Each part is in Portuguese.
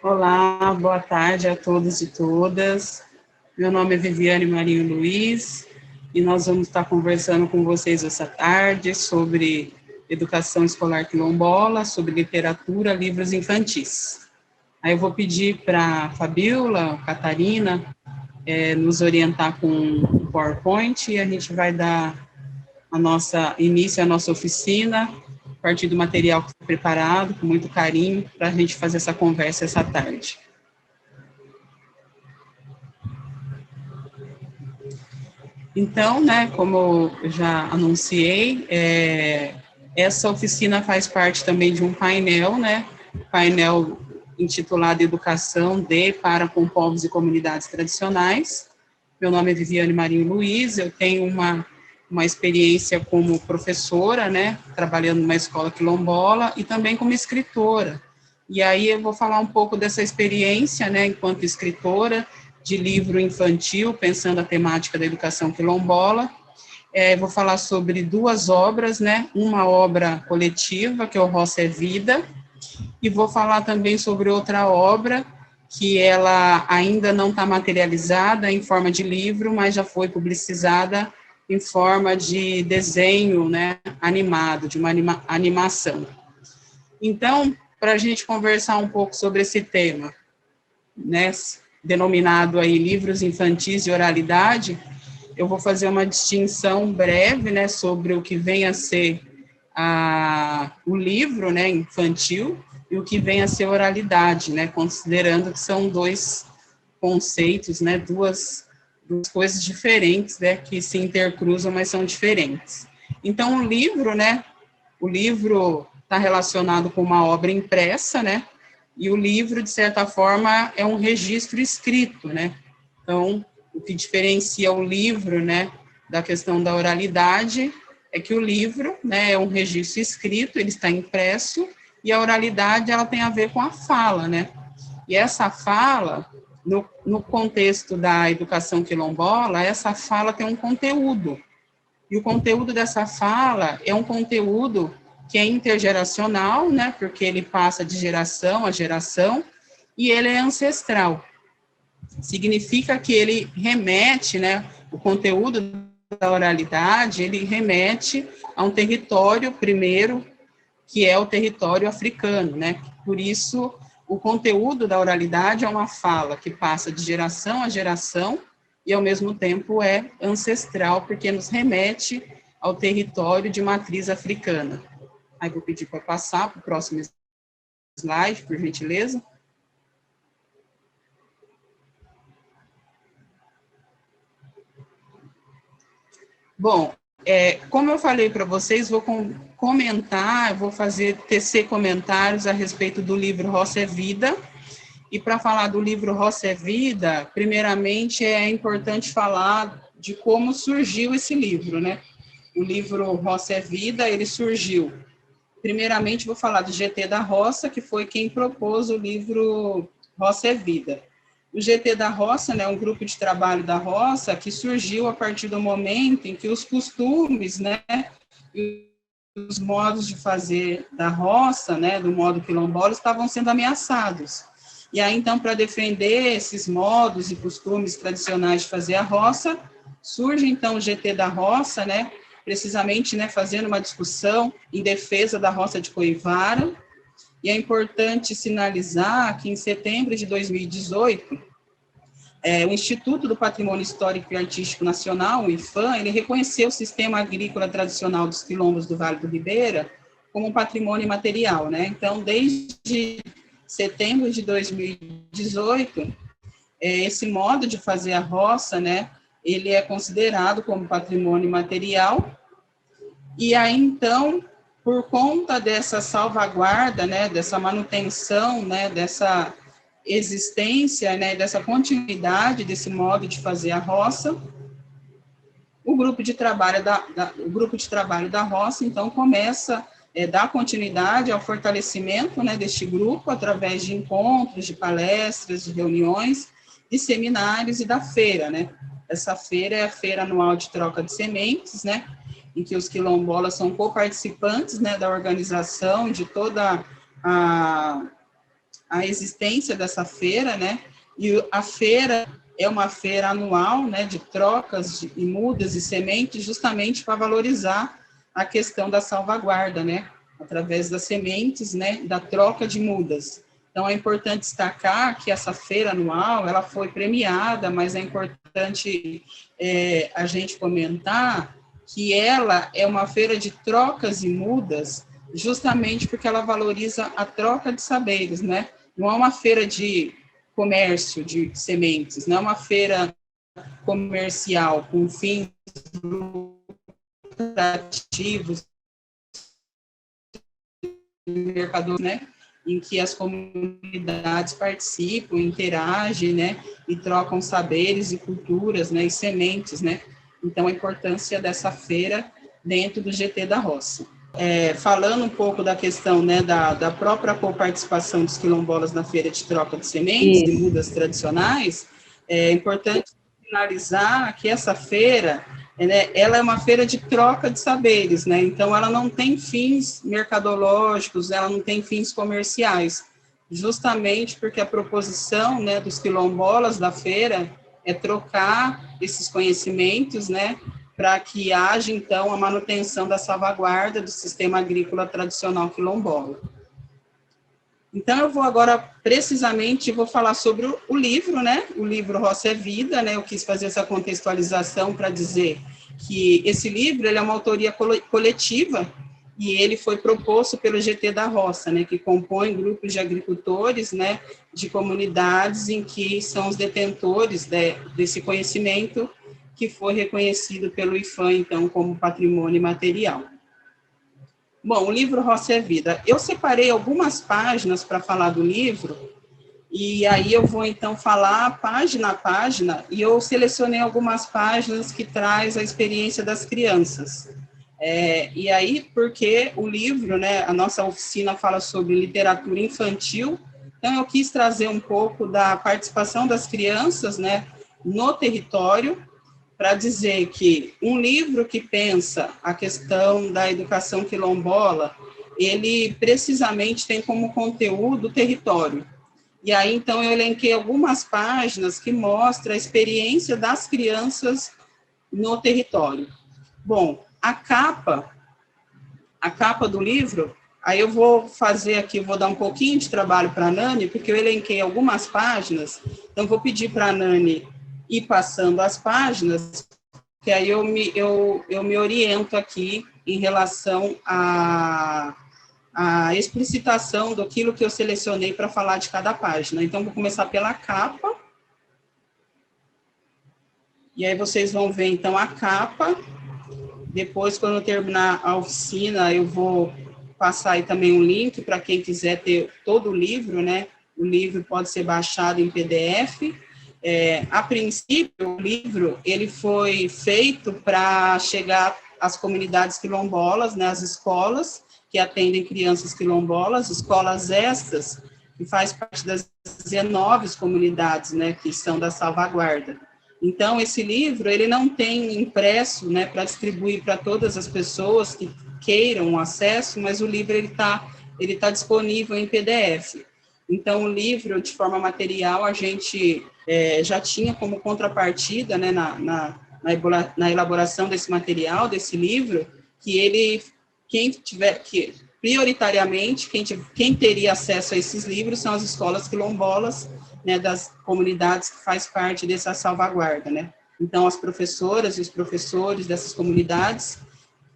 Olá, boa tarde a todos e todas. Meu nome é Viviane Marinho Luiz e nós vamos estar conversando com vocês essa tarde sobre educação escolar quilombola, sobre literatura, livros infantis. Aí eu vou pedir para a Fabiola, Catarina, nos orientar com o PowerPoint e a gente vai dar início à nossa oficina, a partir do material que foi preparado, com muito carinho, para a gente fazer essa conversa essa tarde. Então, né, como eu já anunciei, essa oficina faz parte também de um painel, né, painel intitulado Educação de para com povos e comunidades tradicionais. Meu nome é Viviane Marinho Luiz, eu tenho uma experiência como professora, né, trabalhando numa escola quilombola e também como escritora. E aí eu vou falar um pouco dessa experiência, né, enquanto escritora, de livro infantil, pensando a temática da educação quilombola. Vou falar sobre duas obras, né, uma obra coletiva, que é o Roça é Vida, e vou falar também sobre outra obra, que ela ainda não está materializada em forma de livro, mas já foi publicizada em forma de desenho, né, animado, de uma animação. Então, para a gente conversar um pouco sobre esse tema, né, denominado aí livros infantis de oralidade, eu vou fazer uma distinção breve, né, sobre o que vem a ser o livro, né, infantil e o que vem a ser oralidade, né, considerando que são dois conceitos, né, duas coisas diferentes, né, que se intercruzam, mas são diferentes. Então, o livro está relacionado com uma obra impressa, né, e o livro, de certa forma, é um registro escrito, né? Então, o que diferencia o livro, né, da questão da oralidade é que o livro, né, é um registro escrito, ele está impresso, e a oralidade, ela tem a ver com a fala, né? E essa fala, no contexto da educação quilombola, essa fala tem um conteúdo. E o conteúdo dessa fala é um conteúdo que é intergeracional, né, porque ele passa de geração a geração, e ele é ancestral. Significa que ele remete, né, o conteúdo da oralidade, ele remete a um território, primeiro, que é o território africano, né, por isso o conteúdo da oralidade é uma fala que passa de geração a geração, e ao mesmo tempo é ancestral, porque nos remete ao território de matriz africana. Aí vou pedir para passar para o próximo slide, por gentileza. Bom, como eu falei para vocês, vou comentar, vou tecer comentários a respeito do livro Roça é Vida. E para falar do livro Roça é Vida, primeiramente é importante falar de como surgiu esse livro, né? O livro Roça é Vida, ele surgiu. Primeiramente, vou falar do GT da Roça, que foi quem propôs o livro Roça é Vida. O GT da Roça, né, um grupo de trabalho da roça, que surgiu a partir do momento em que os costumes, né, e os modos de fazer da roça, né, do modo quilombola, estavam sendo ameaçados. E aí, então, para defender esses modos e costumes tradicionais de fazer a roça, surge, então, o GT da Roça, né, precisamente, né, fazendo uma discussão em defesa da roça de Coivara. E é importante sinalizar que, em setembro de 2018, o Instituto do Patrimônio Histórico e Artístico Nacional, o IPHAN, ele reconheceu o sistema agrícola tradicional dos quilombos do Vale do Ribeira como um patrimônio imaterial, né? Então, desde setembro de 2018, esse modo de fazer a roça, né, ele é considerado como patrimônio imaterial, e aí, então, por conta dessa salvaguarda, né, dessa manutenção, né, dessa existência, né, dessa continuidade desse modo de fazer a roça, o grupo de trabalho da roça, então, começa a dar continuidade ao fortalecimento, né, deste grupo, através de encontros, de palestras, de reuniões, de seminários e da feira, né? Essa feira é a feira anual de troca de sementes, né, em que os quilombolas são coparticipantes, né, da organização, de toda a existência dessa feira, né? E a feira é uma feira anual, né, de trocas e mudas e sementes, justamente para valorizar a questão da salvaguarda, né, através das sementes, né, da troca de mudas. Então, é importante destacar que essa feira anual, ela foi premiada, mas é importante a gente comentar que ela é uma feira de trocas e mudas, justamente porque ela valoriza a troca de saberes, né? Não é uma feira de comércio de sementes, não é uma feira comercial com fins lucrativos, mercador, né? Em que as comunidades participam, interagem, né? E trocam saberes e culturas, né? E sementes, né? Então, a importância dessa feira dentro do GT da Roça. Falando um pouco da questão, né, da própria coparticipação dos quilombolas na feira de troca de sementes e mudas tradicionais, é importante finalizar que essa feira, né, ela é uma feira de troca de saberes, né, então ela não tem fins mercadológicos, ela não tem fins comerciais, justamente porque a proposição, né, dos quilombolas da feira é trocar esses conhecimentos, né, para que haja, então, a manutenção da salvaguarda do sistema agrícola tradicional quilombola. Então, eu vou agora, precisamente, vou falar sobre o livro, né? O livro Roça é Vida, né? Eu quis fazer essa contextualização para dizer que esse livro ele é uma autoria coletiva e ele foi proposto pelo GT da Roça, né? Que compõe grupos de agricultores, né? De comunidades em que são os detentores desse conhecimento que foi reconhecido pelo IFAM, então, como patrimônio imaterial. Bom, o livro Roça é Vida. Eu separei algumas páginas para falar do livro, e aí eu vou, então, falar página a página, e eu selecionei algumas páginas que traz a experiência das crianças. E aí, porque o livro, né, a nossa oficina fala sobre literatura infantil, então eu quis trazer um pouco da participação das crianças, né, no território, para dizer que um livro que pensa a questão da educação quilombola, ele precisamente tem como conteúdo o território. E aí, então, eu elenquei algumas páginas que mostram a experiência das crianças no território. Bom, a capa do livro, aí eu vou fazer aqui, vou dar um pouquinho de trabalho para a Nani, porque eu elenquei algumas páginas, então vou pedir para a Nani ir passando as páginas, que aí eu me oriento aqui em relação à explicitação daquilo que eu selecionei para falar de cada página. Então, vou começar pela capa, e aí vocês vão ver, então, a capa. Depois, quando eu terminar a oficina, eu vou passar aí também um link para quem quiser ter todo o livro, né? O livro pode ser baixado em PDF. A princípio, o livro ele foi feito para chegar às comunidades quilombolas, né, às escolas que atendem crianças quilombolas, escolas estas que faz parte das 19 comunidades, né, que são da salvaguarda. Então, esse livro, ele não tem impresso, né, para distribuir para todas as pessoas que queiram acesso, mas o livro, ele tá disponível em PDF. Então, o livro, de forma material, a gente já tinha como contrapartida, né, na elaboração desse material, desse livro, que prioritariamente, quem teria acesso a esses livros são as escolas quilombolas, né, das comunidades que faz parte dessa salvaguarda, né. Então, as professoras e os professores dessas comunidades,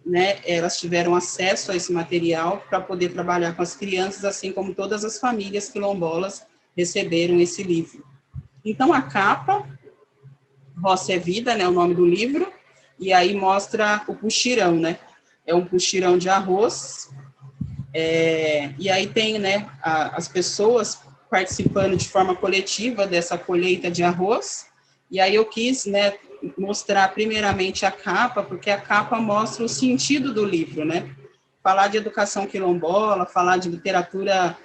né, elas tiveram acesso a esse material para poder trabalhar com as crianças, assim como todas as famílias quilombolas receberam esse livro. Então, a capa, Roça é Vida, né, o nome do livro, e aí mostra o puxirão, né, é um puxirão de arroz, e aí tem, né, as pessoas participando de forma coletiva dessa colheita de arroz, e aí eu quis, né, mostrar primeiramente a capa, porque a capa mostra o sentido do livro, né, falar de educação quilombola, falar de literatura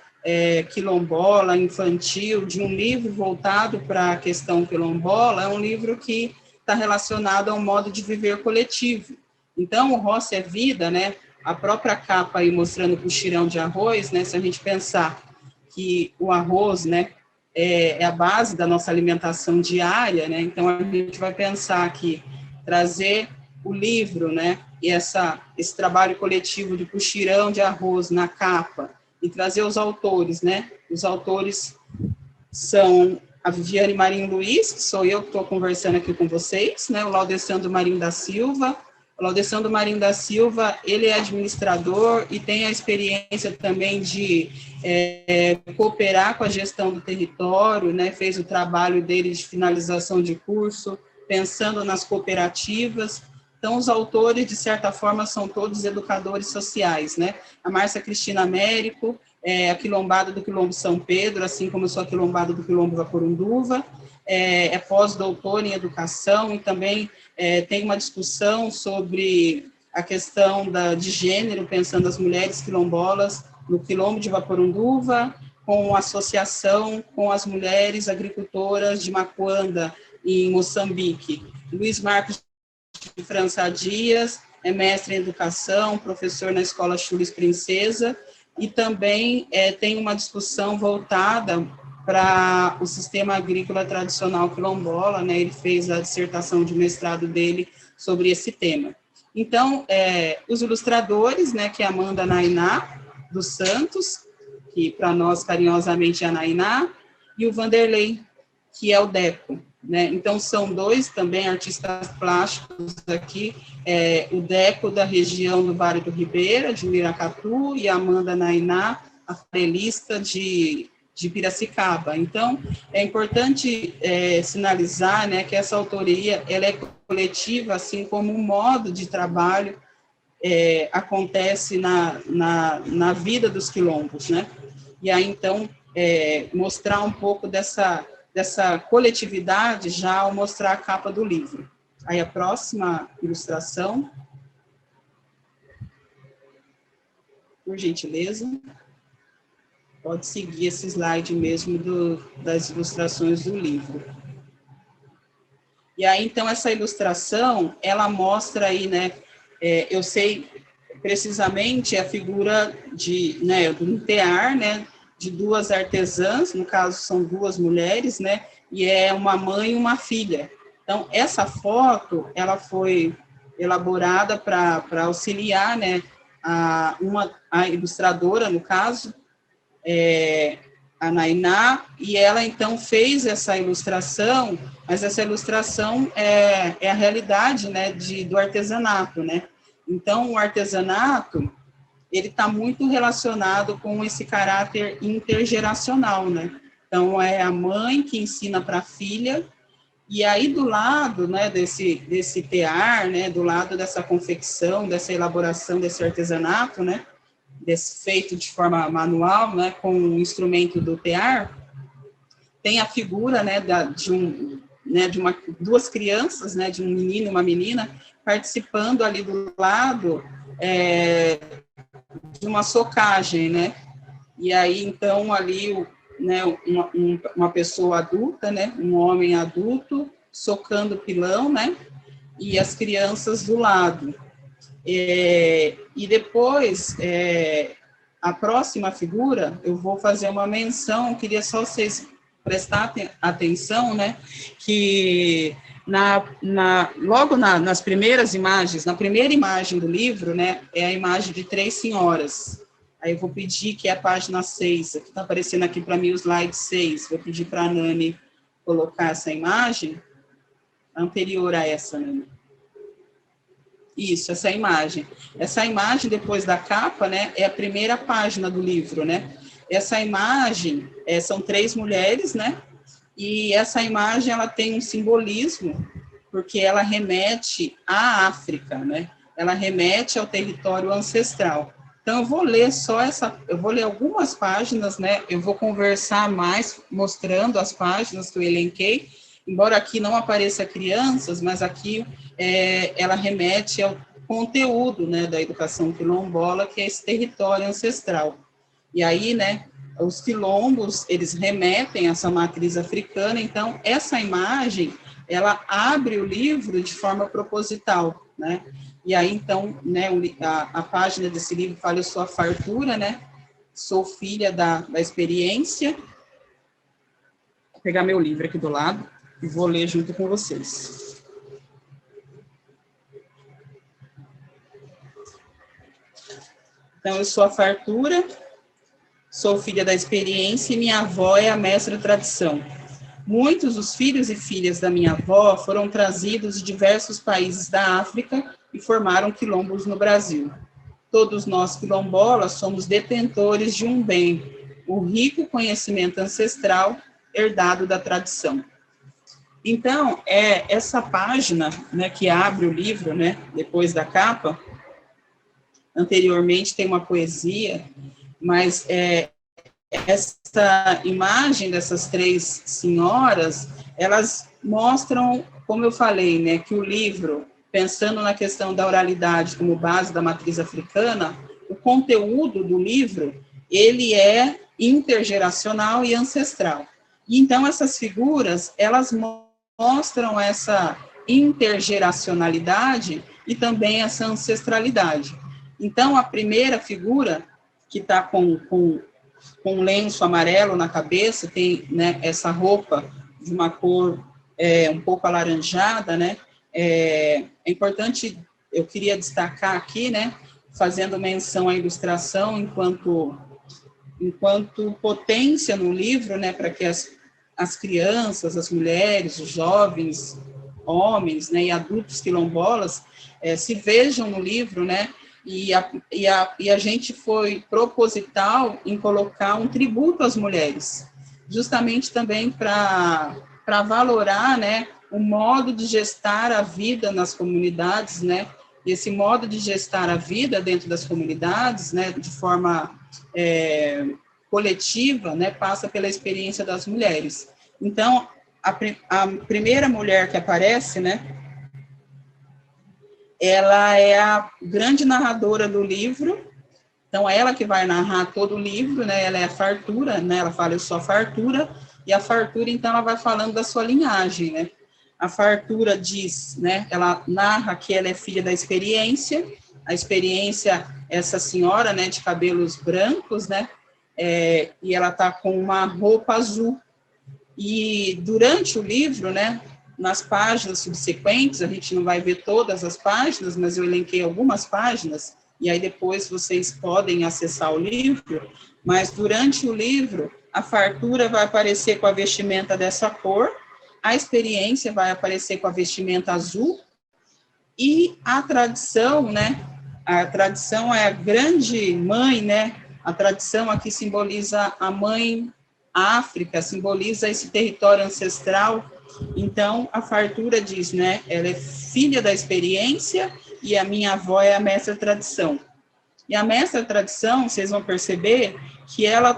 quilombola, infantil, de um livro voltado para a questão quilombola, é um livro que está relacionado a um modo de viver coletivo. Então, o Roça é Vida, né, a própria capa aí mostrando o puxirão de arroz, né, se a gente pensar que o arroz, né, é a base da nossa alimentação diária, né? Então a gente vai pensar que trazer o livro, né, e esse trabalho coletivo de puxirão de arroz na capa e trazer os autores, né? Os autores são a Viviane Marinho Luiz, que sou eu que estou conversando aqui com vocês, né? O Laudessandro Marinho da Silva. O Laudessandro Marinho da Silva, ele é administrador e tem a experiência também de cooperar com a gestão do território, né? Fez o trabalho dele de finalização de curso, pensando nas cooperativas. Então, os autores, de certa forma, são todos educadores sociais, né? A Márcia Cristina Américo, a quilombada do Quilombo São Pedro, assim como eu sou a quilombada do Quilombo Vaporunduva, é pós-doutora em educação e também tem uma discussão sobre a questão de gênero, pensando as mulheres quilombolas no Quilombo de Vaporunduva, com associação com as mulheres agricultoras de Macuanda, em Moçambique. Luiz Marcos de França Dias é mestre em educação, professor na Escola Chulis Princesa, e também tem uma discussão voltada para o sistema agrícola tradicional quilombola, né? Ele fez a dissertação de mestrado dele sobre esse tema. Então, os ilustradores, né, que é a Amanda Nainá dos Santos, que para nós carinhosamente é a Nainá, e o Vanderlei, que é o Deco, né? Então, são dois também artistas plásticos aqui, o Deco da região do Vale do Ribeira, de Miracatu, e a Amanda Nainá, aquarelista de Piracicaba. Então, é importante sinalizar, né, que essa autoria ela é coletiva, assim como o modo de trabalho acontece na vida dos quilombos, né? E aí, então, mostrar um pouco dessa coletividade já ao mostrar a capa do livro. Aí a próxima ilustração, por gentileza, pode seguir esse slide mesmo das ilustrações do livro. E aí, então, essa ilustração, ela mostra aí, né, eu sei precisamente a figura do tear, né, de duas artesãs, no caso são duas mulheres, né, e é uma mãe e uma filha. Então, essa foto, ela foi elaborada para auxiliar, né, a ilustradora, no caso, a Nainá, e ela, então, fez essa ilustração, mas essa ilustração é a realidade, né, do artesanato, né. Então, o artesanato, ele está muito relacionado com esse caráter intergeracional, né? Então, é a mãe que ensina para a filha, e aí do lado, né, desse tear, né, do lado dessa confecção, dessa elaboração desse artesanato, né, desse feito de forma manual, né, com o instrumento do tear, tem a figura, né, duas crianças, né, de um menino e uma menina, participando ali do lado de uma socagem, né? E aí, então, ali, né, uma pessoa adulta, né, um homem adulto, socando pilão, né, e as crianças do lado. E depois, a próxima figura, eu vou fazer uma menção, queria só vocês prestar atenção, né, que logo nas primeiras imagens, na primeira imagem do livro, né, é a imagem de 3 senhoras. Aí eu vou pedir que é a página 6, que está aparecendo aqui para mim o slide 6, vou pedir para a Nani colocar essa imagem, anterior a essa, Nani. Isso, essa imagem. Essa imagem, depois da capa, né, é a primeira página do livro, né. Essa imagem, são 3 mulheres, né, e essa imagem, ela tem um simbolismo, porque ela remete à África, né, ela remete ao território ancestral. Então, eu vou ler algumas páginas, né, eu vou conversar mais, mostrando as páginas que eu elenquei, embora aqui não apareça crianças, mas aqui ela remete ao conteúdo, né, da educação quilombola, que é esse território ancestral. E aí, né, os quilombos, eles remetem a essa matriz africana, então, essa imagem, ela abre o livro de forma proposital, né, e aí, então, né, a página desse livro fala, eu sou a fartura, né, sou filha da experiência. Vou pegar meu livro aqui do lado e vou ler junto com vocês. Então, eu sou a fartura, sou filha da experiência e minha avó é a mestra tradição. Muitos dos filhos e filhas da minha avó foram trazidos de diversos países da África e formaram quilombos no Brasil. Todos nós quilombolas somos detentores de um bem, o rico conhecimento ancestral herdado da tradição. Então, essa página, né, que abre o livro, né, depois da capa, anteriormente tem uma poesia, mas essa imagem dessas três senhoras, elas mostram, como eu falei, né, que o livro, pensando na questão da oralidade como base da matriz africana, o conteúdo do livro, ele é intergeracional e ancestral. E então, essas figuras, elas mostram essa intergeracionalidade e também essa ancestralidade. Então, a primeira figura, que está com um lenço amarelo na cabeça, tem, né, essa roupa de uma cor um pouco alaranjada, né? É importante, eu queria destacar aqui, né, fazendo menção à ilustração enquanto potência no livro, né, para que as crianças, as mulheres, os jovens, homens, né, e adultos quilombolas se vejam no livro, né, e a gente foi proposital em colocar um tributo às mulheres, justamente também para valorar, né, o modo de gestar a vida nas comunidades, né, e esse modo de gestar a vida dentro das comunidades, né, de forma coletiva, né, passa pela experiência das mulheres. Então, a primeira mulher que aparece, né, ela é a grande narradora do livro, então ela que vai narrar todo o livro, né, ela é a fartura, né, ela fala, eu sou a fartura, e a fartura, então, ela vai falando da sua linhagem, né. A fartura diz, né, ela narra que ela é filha da experiência, a experiência, essa senhora, né, de cabelos brancos, né, e ela está com uma roupa azul. E durante o livro, né, nas páginas subsequentes, a gente não vai ver todas as páginas, mas eu elenquei algumas páginas, e aí depois vocês podem acessar o livro, mas durante o livro, a fartura vai aparecer com a vestimenta dessa cor, a experiência vai aparecer com a vestimenta azul, e a tradição, né, a tradição é a grande mãe, né, a tradição aqui simboliza a mãe África, simboliza esse território ancestral. Então, a fartura diz, né, ela é filha da experiência e a minha avó é a mestra tradição. E a mestra tradição, vocês vão perceber que ela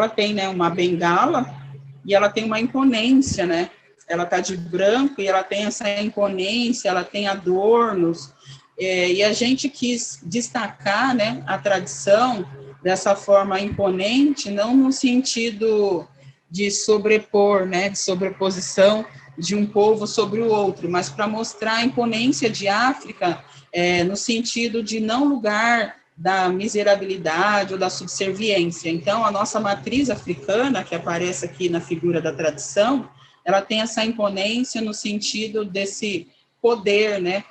tem, né, uma bengala e ela tem uma imponência, né? Ela está de branco e ela tem essa imponência, ela tem adornos. E a gente quis destacar, né, a tradição dessa forma imponente, não no sentido de sobrepor, né, de sobreposição de um povo sobre o outro, mas para mostrar a imponência de África no sentido de não lugar da miserabilidade ou da subserviência. Então, a nossa matriz africana, que aparece aqui na figura da tradição, ela tem essa imponência no sentido desse poder, né?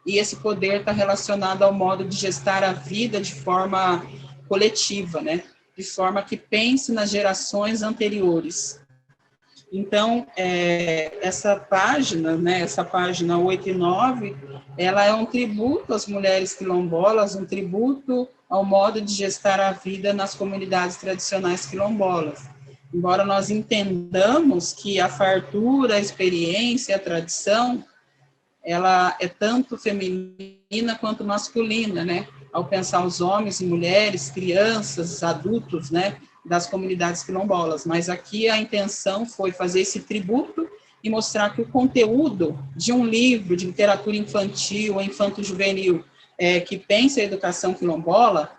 E esse poder está relacionado ao modo de gestar a vida de forma coletiva, né? De forma que pense nas gerações anteriores. Então, essa página, né, essa página 8 e 9, ela é um tributo às mulheres quilombolas, um tributo ao modo de gestar a vida nas comunidades tradicionais quilombolas. Embora nós entendamos que a fartura, a experiência, a tradição, ela é tanto feminina quanto masculina, né? Ao pensar os homens e mulheres, crianças, adultos, né, das comunidades quilombolas. Mas aqui a intenção foi fazer esse tributo e mostrar que o conteúdo de um livro de literatura infantil ou infanto-juvenil que pensa a educação quilombola,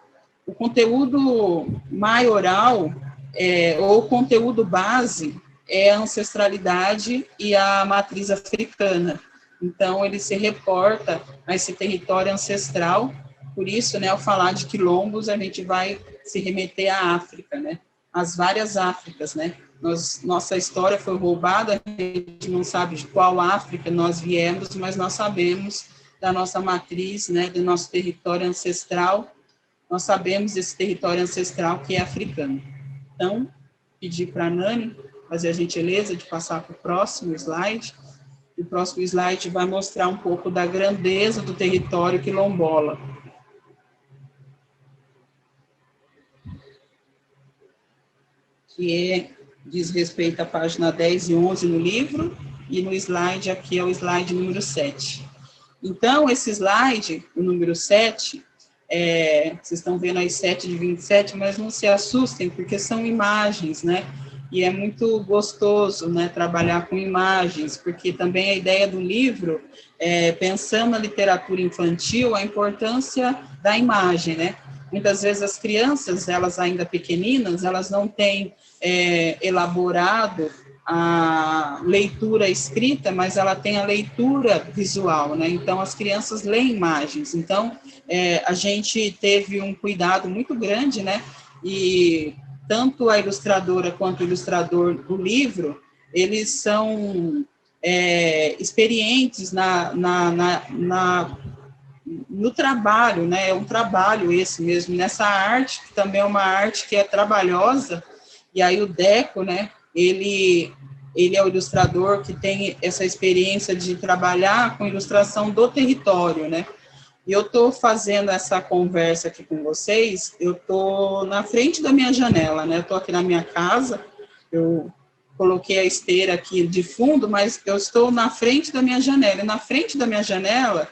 o conteúdo maioral ou o conteúdo base é a ancestralidade e a matriz africana. Então, ele se reporta a esse território ancestral por isso, né, ao falar de quilombos, a gente vai se remeter à África, né, as várias Áfricas, né, nossa história foi roubada, a gente não sabe de qual África nós viemos, mas nós sabemos da nossa matriz, né, do nosso território ancestral, nós sabemos desse território ancestral que é africano. Então, pedir para a Nani fazer a gentileza de passar para o próximo slide. O próximo slide vai mostrar um pouco da grandeza do território quilombola. Que diz respeito à página 10 e 11 no livro, e no slide aqui é o slide número 7. Então, esse slide, o número 7, vocês estão vendo aí 7 de 27, mas não se assustem, porque são imagens, né? E é muito gostoso, né, trabalhar com imagens, porque também a ideia do livro, pensando na literatura infantil, a importância da imagem, né? Muitas vezes as crianças, elas ainda pequeninas, elas não têm elaborado a leitura escrita, mas ela tem a leitura visual, né? Então, as crianças leem imagens. Então, a gente teve um cuidado muito grande, né? E tanto a ilustradora quanto o ilustrador do livro, eles são experientes no trabalho, né? É um trabalho esse mesmo, nessa arte, que também é uma arte que é trabalhosa, e aí o Deco, né? Ele é o ilustrador que tem essa experiência de trabalhar com ilustração do território, né? E eu estou fazendo essa conversa aqui com vocês, eu estou na frente da minha janela, né? Eu estou aqui na minha casa, eu coloquei a esteira aqui de fundo, mas eu estou na frente da minha janela, e na frente da minha janela,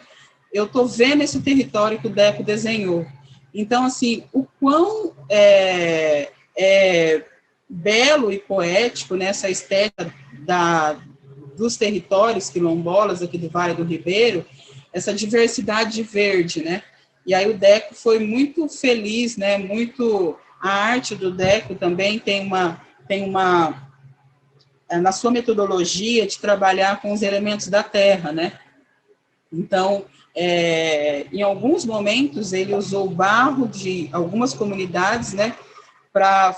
eu estou vendo esse território que o Deco desenhou. Então, assim, o quão belo e poético, né, essa estética dos territórios quilombolas aqui do Vale do Ribeiro, essa diversidade de verde, né? E aí o Deco foi muito feliz, né? A arte do Deco também tem uma na sua metodologia de trabalhar com os elementos da terra, né? Então, em alguns momentos ele usou o barro de algumas comunidades, né? Para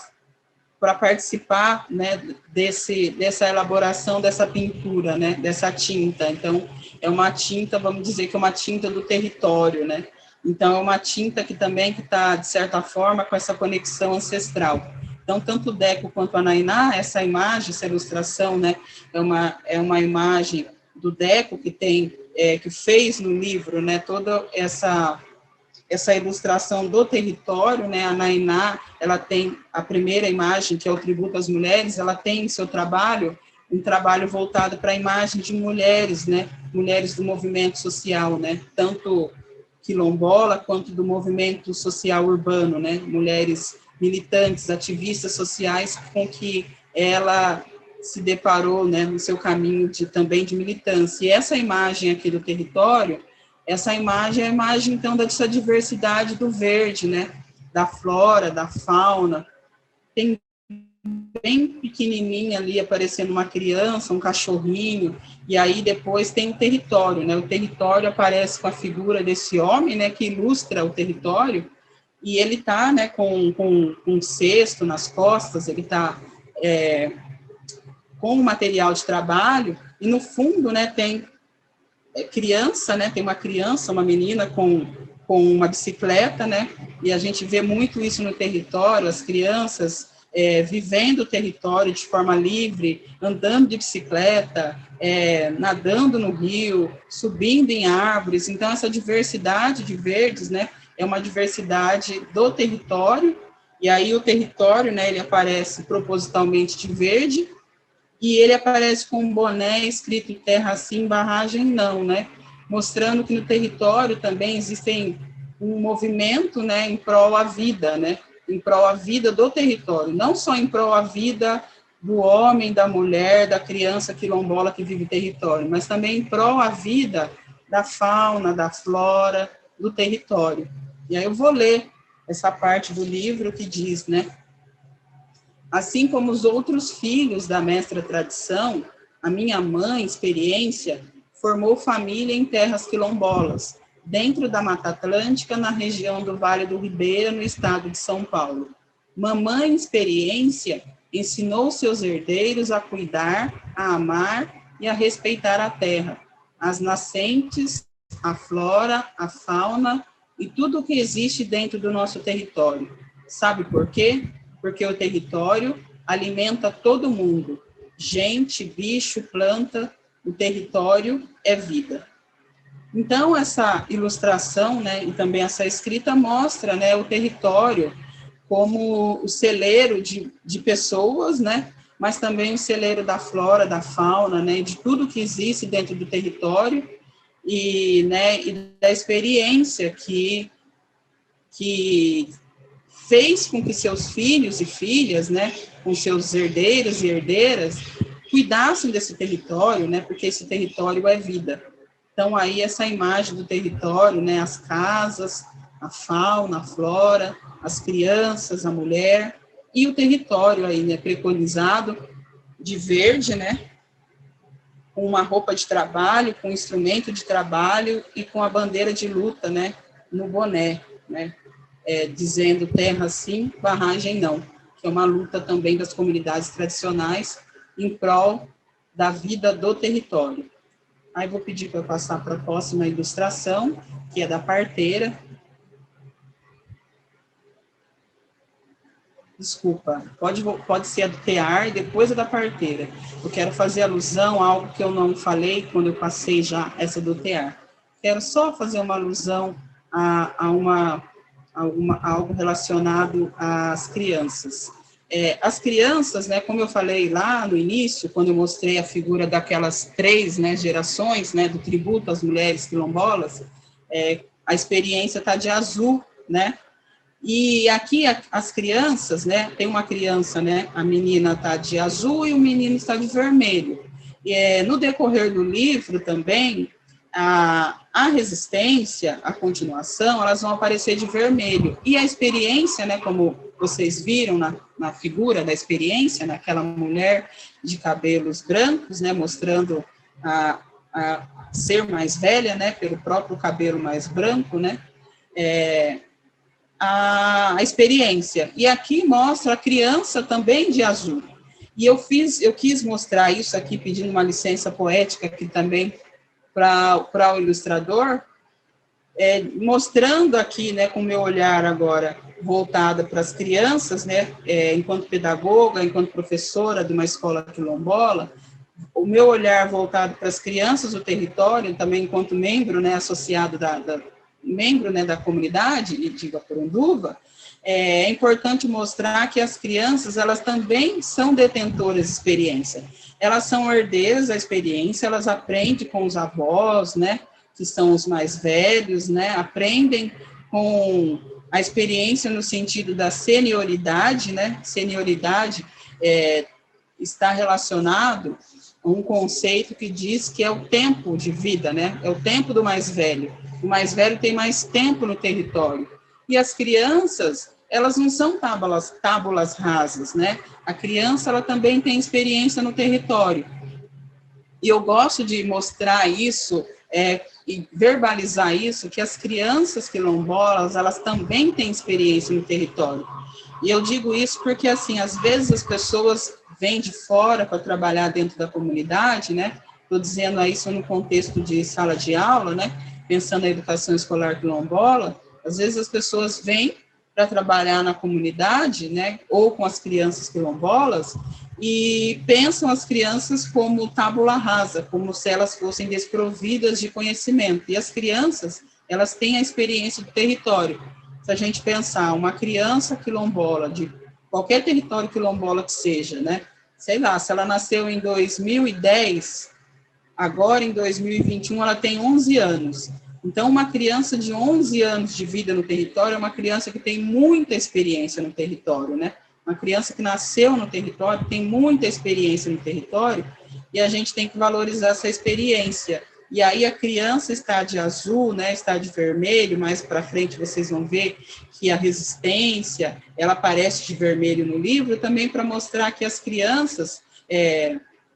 participar, né, dessa elaboração dessa pintura, né, dessa tinta. Então, é uma tinta, vamos dizer que é uma tinta do território, né? Então, é uma tinta que também está, de certa forma, com essa conexão ancestral. Então, tanto o Deco quanto a Nainá, essa imagem, essa ilustração, né, é uma imagem do Deco que fez no livro, né, toda essa ilustração do território, né, a Nainá, ela tem a primeira imagem, que é o tributo às mulheres, ela tem em seu trabalho, um trabalho voltado para a imagem de mulheres, né, mulheres do movimento social, né, tanto quilombola quanto do movimento social urbano, né, mulheres militantes, ativistas sociais com que ela se deparou, né, no seu caminho também de militância. E essa imagem aqui do território, essa imagem é a imagem, então, dessa diversidade do verde, né? Da flora, da fauna. Tem bem pequenininha ali, aparecendo uma criança, um cachorrinho, e aí depois tem o território, né? O território aparece com a figura desse homem, né? Que ilustra o território, e ele tá, né? Com um cesto nas costas, ele tá com o material de trabalho, e no fundo, né? Tem criança, né? Tem uma criança, uma menina com uma bicicleta, né? E a gente vê muito isso no território, as crianças vivendo o território de forma livre, andando de bicicleta, nadando no rio, subindo em árvores. Então, essa diversidade de verdes, né? É uma diversidade do território, e aí o território, né? Ele aparece propositalmente de verde, e ele aparece com um boné escrito terra sim, barragem não, né? Mostrando que no território também existem um movimento, né, em prol à vida, né? Em prol à vida do território, não só em prol à vida do homem, da mulher, da criança quilombola que vive no território, mas também em prol à vida da fauna, da flora, do território. E aí eu vou ler essa parte do livro que diz, né? Assim como os outros filhos da mestra tradição, a minha mãe, experiência, formou família em terras quilombolas, dentro da Mata Atlântica, na região do Vale do Ribeira, no estado de São Paulo. Mamãe Experiência ensinou seus herdeiros a cuidar, a amar e a respeitar a terra, as nascentes, a flora, a fauna e tudo o que existe dentro do nosso território. Sabe por quê? Porque o território alimenta todo mundo. Gente, bicho, planta, o território é vida. Então, essa ilustração, né, e também essa escrita mostra, né, o território como o celeiro de pessoas, né, mas também o celeiro da flora, da fauna, né, de tudo que existe dentro do território e, né, e da experiência que fez com que seus filhos e filhas, né, com seus herdeiros e herdeiras, cuidassem desse território, né, porque esse território é vida. Então, aí, essa imagem do território, né, as casas, a fauna, a flora, as crianças, a mulher, e o território aí, né, preconizado de verde, né, com uma roupa de trabalho, com um instrumento de trabalho e com a bandeira de luta, né, no boné, né, dizendo terra sim, barragem não, que é uma luta também das comunidades tradicionais em prol da vida do território. Aí vou pedir para passar para a próxima ilustração, que é da parteira. Desculpa, pode ser a do tear e depois a da parteira. Eu quero fazer alusão a algo que eu não falei quando eu passei já essa do tear. Quero só fazer uma alusão a algo relacionado às crianças. As crianças, né, como eu falei lá no início, quando eu mostrei a figura daquelas 3, né, gerações, né, do tributo às mulheres quilombolas, a experiência está de azul, né, e aqui as crianças, né, tem uma criança, né, a menina está de azul e o menino está de vermelho. E, no decorrer do livro também, a resistência, a continuação, elas vão aparecer de vermelho. E a experiência, né, como vocês viram na figura da experiência, naquela mulher de cabelos brancos, né, mostrando a ser mais velha, né, pelo próprio cabelo mais branco, né, a experiência. E aqui mostra a criança também de azul. E eu quis mostrar isso aqui, pedindo uma licença poética aqui também para o ilustrador, mostrando aqui, né, com o meu olhar agora voltada para as crianças, né, enquanto pedagoga, enquanto professora de uma escola quilombola, o meu olhar voltado para as crianças do território, também enquanto membro, né, associado membro, né, da comunidade de Guaporonduva, é importante mostrar que as crianças, elas também são detentoras de experiência. Elas são herdeiras da experiência, elas aprendem com os avós, né, que são os mais velhos, né, aprendem com a experiência no sentido da senioridade, né, senioridade está relacionado a um conceito que diz que é o tempo de vida, né, é o tempo do mais velho. O mais velho tem mais tempo no território. E as crianças, elas não são tábulas rasas, né? A criança, ela também tem experiência no território. E eu gosto de mostrar isso e verbalizar isso, que as crianças quilombolas, elas também têm experiência no território. E eu digo isso porque, assim, às vezes as pessoas vêm de fora para trabalhar dentro da comunidade, né? Estou dizendo isso no contexto de sala de aula, né? Pensando na educação escolar quilombola, às vezes as pessoas vêm para trabalhar na comunidade, né, ou com as crianças quilombolas, e pensam as crianças como tábula rasa, como se elas fossem desprovidas de conhecimento. E as crianças, elas têm a experiência do território. Se a gente pensar uma criança quilombola, de qualquer território quilombola que seja, né, sei lá, se ela nasceu em 2010, agora, em 2021, ela tem 11 anos. Então, uma criança de 11 anos de vida no território é uma criança que tem muita experiência no território, né? Uma criança que nasceu no território tem muita experiência no território e a gente tem que valorizar essa experiência. E aí a criança está de azul, né? Está de vermelho, mais para frente vocês vão ver que a resistência, ela aparece de vermelho no livro, também para mostrar que as crianças...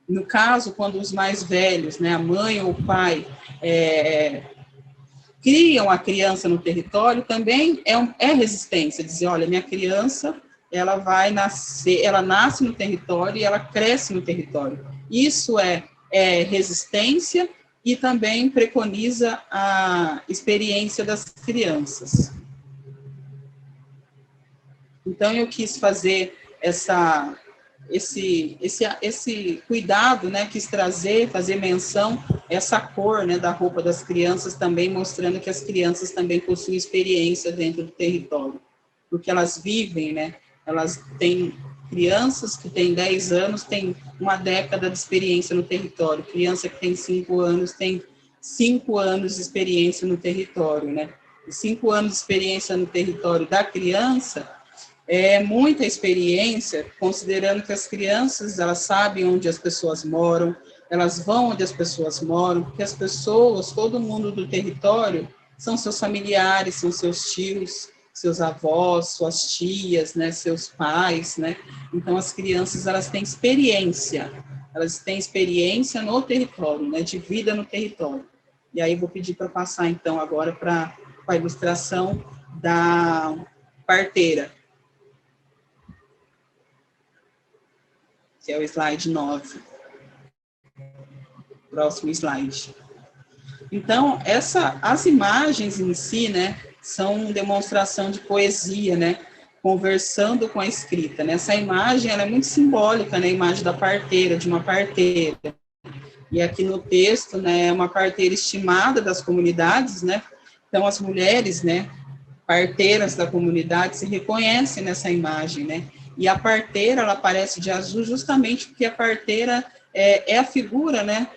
no caso, quando os mais velhos, né, a mãe ou o pai, criam a criança no território também é resistência, dizer, olha, minha criança, ela vai nascer, ela nasce no território e ela cresce no território. Isso é resistência e também preconiza a experiência das crianças. Então, eu quis fazer esse cuidado, né, quis fazer menção, essa cor, né, da roupa das crianças também, mostrando que as crianças também possuem experiência dentro do território, porque elas vivem, né, elas têm crianças que têm 10 anos, têm uma década de experiência no território, criança que tem 5 anos, tem 5 anos de experiência no território, né, e 5 anos de experiência no território da criança é muita experiência, considerando que as crianças, elas sabem onde as pessoas moram, elas vão onde as pessoas moram, porque as pessoas, todo mundo do território, são seus familiares, são seus tios, seus avós, suas tias, né, seus pais, né, então as crianças, elas têm experiência no território, né, de vida no território. E aí vou pedir para passar, então, agora para a ilustração da parteira, que é o slide 9. Próximo slide. Então, as imagens em si, né, são demonstração de poesia, né, conversando com a escrita, né. Essa imagem, ela é muito simbólica, né, a imagem da parteira, de uma parteira. E aqui no texto, né, é uma parteira estimada das comunidades, né, então as mulheres, né, parteiras da comunidade se reconhecem nessa imagem, né, e a parteira, ela aparece de azul justamente porque a parteira é a figura, né,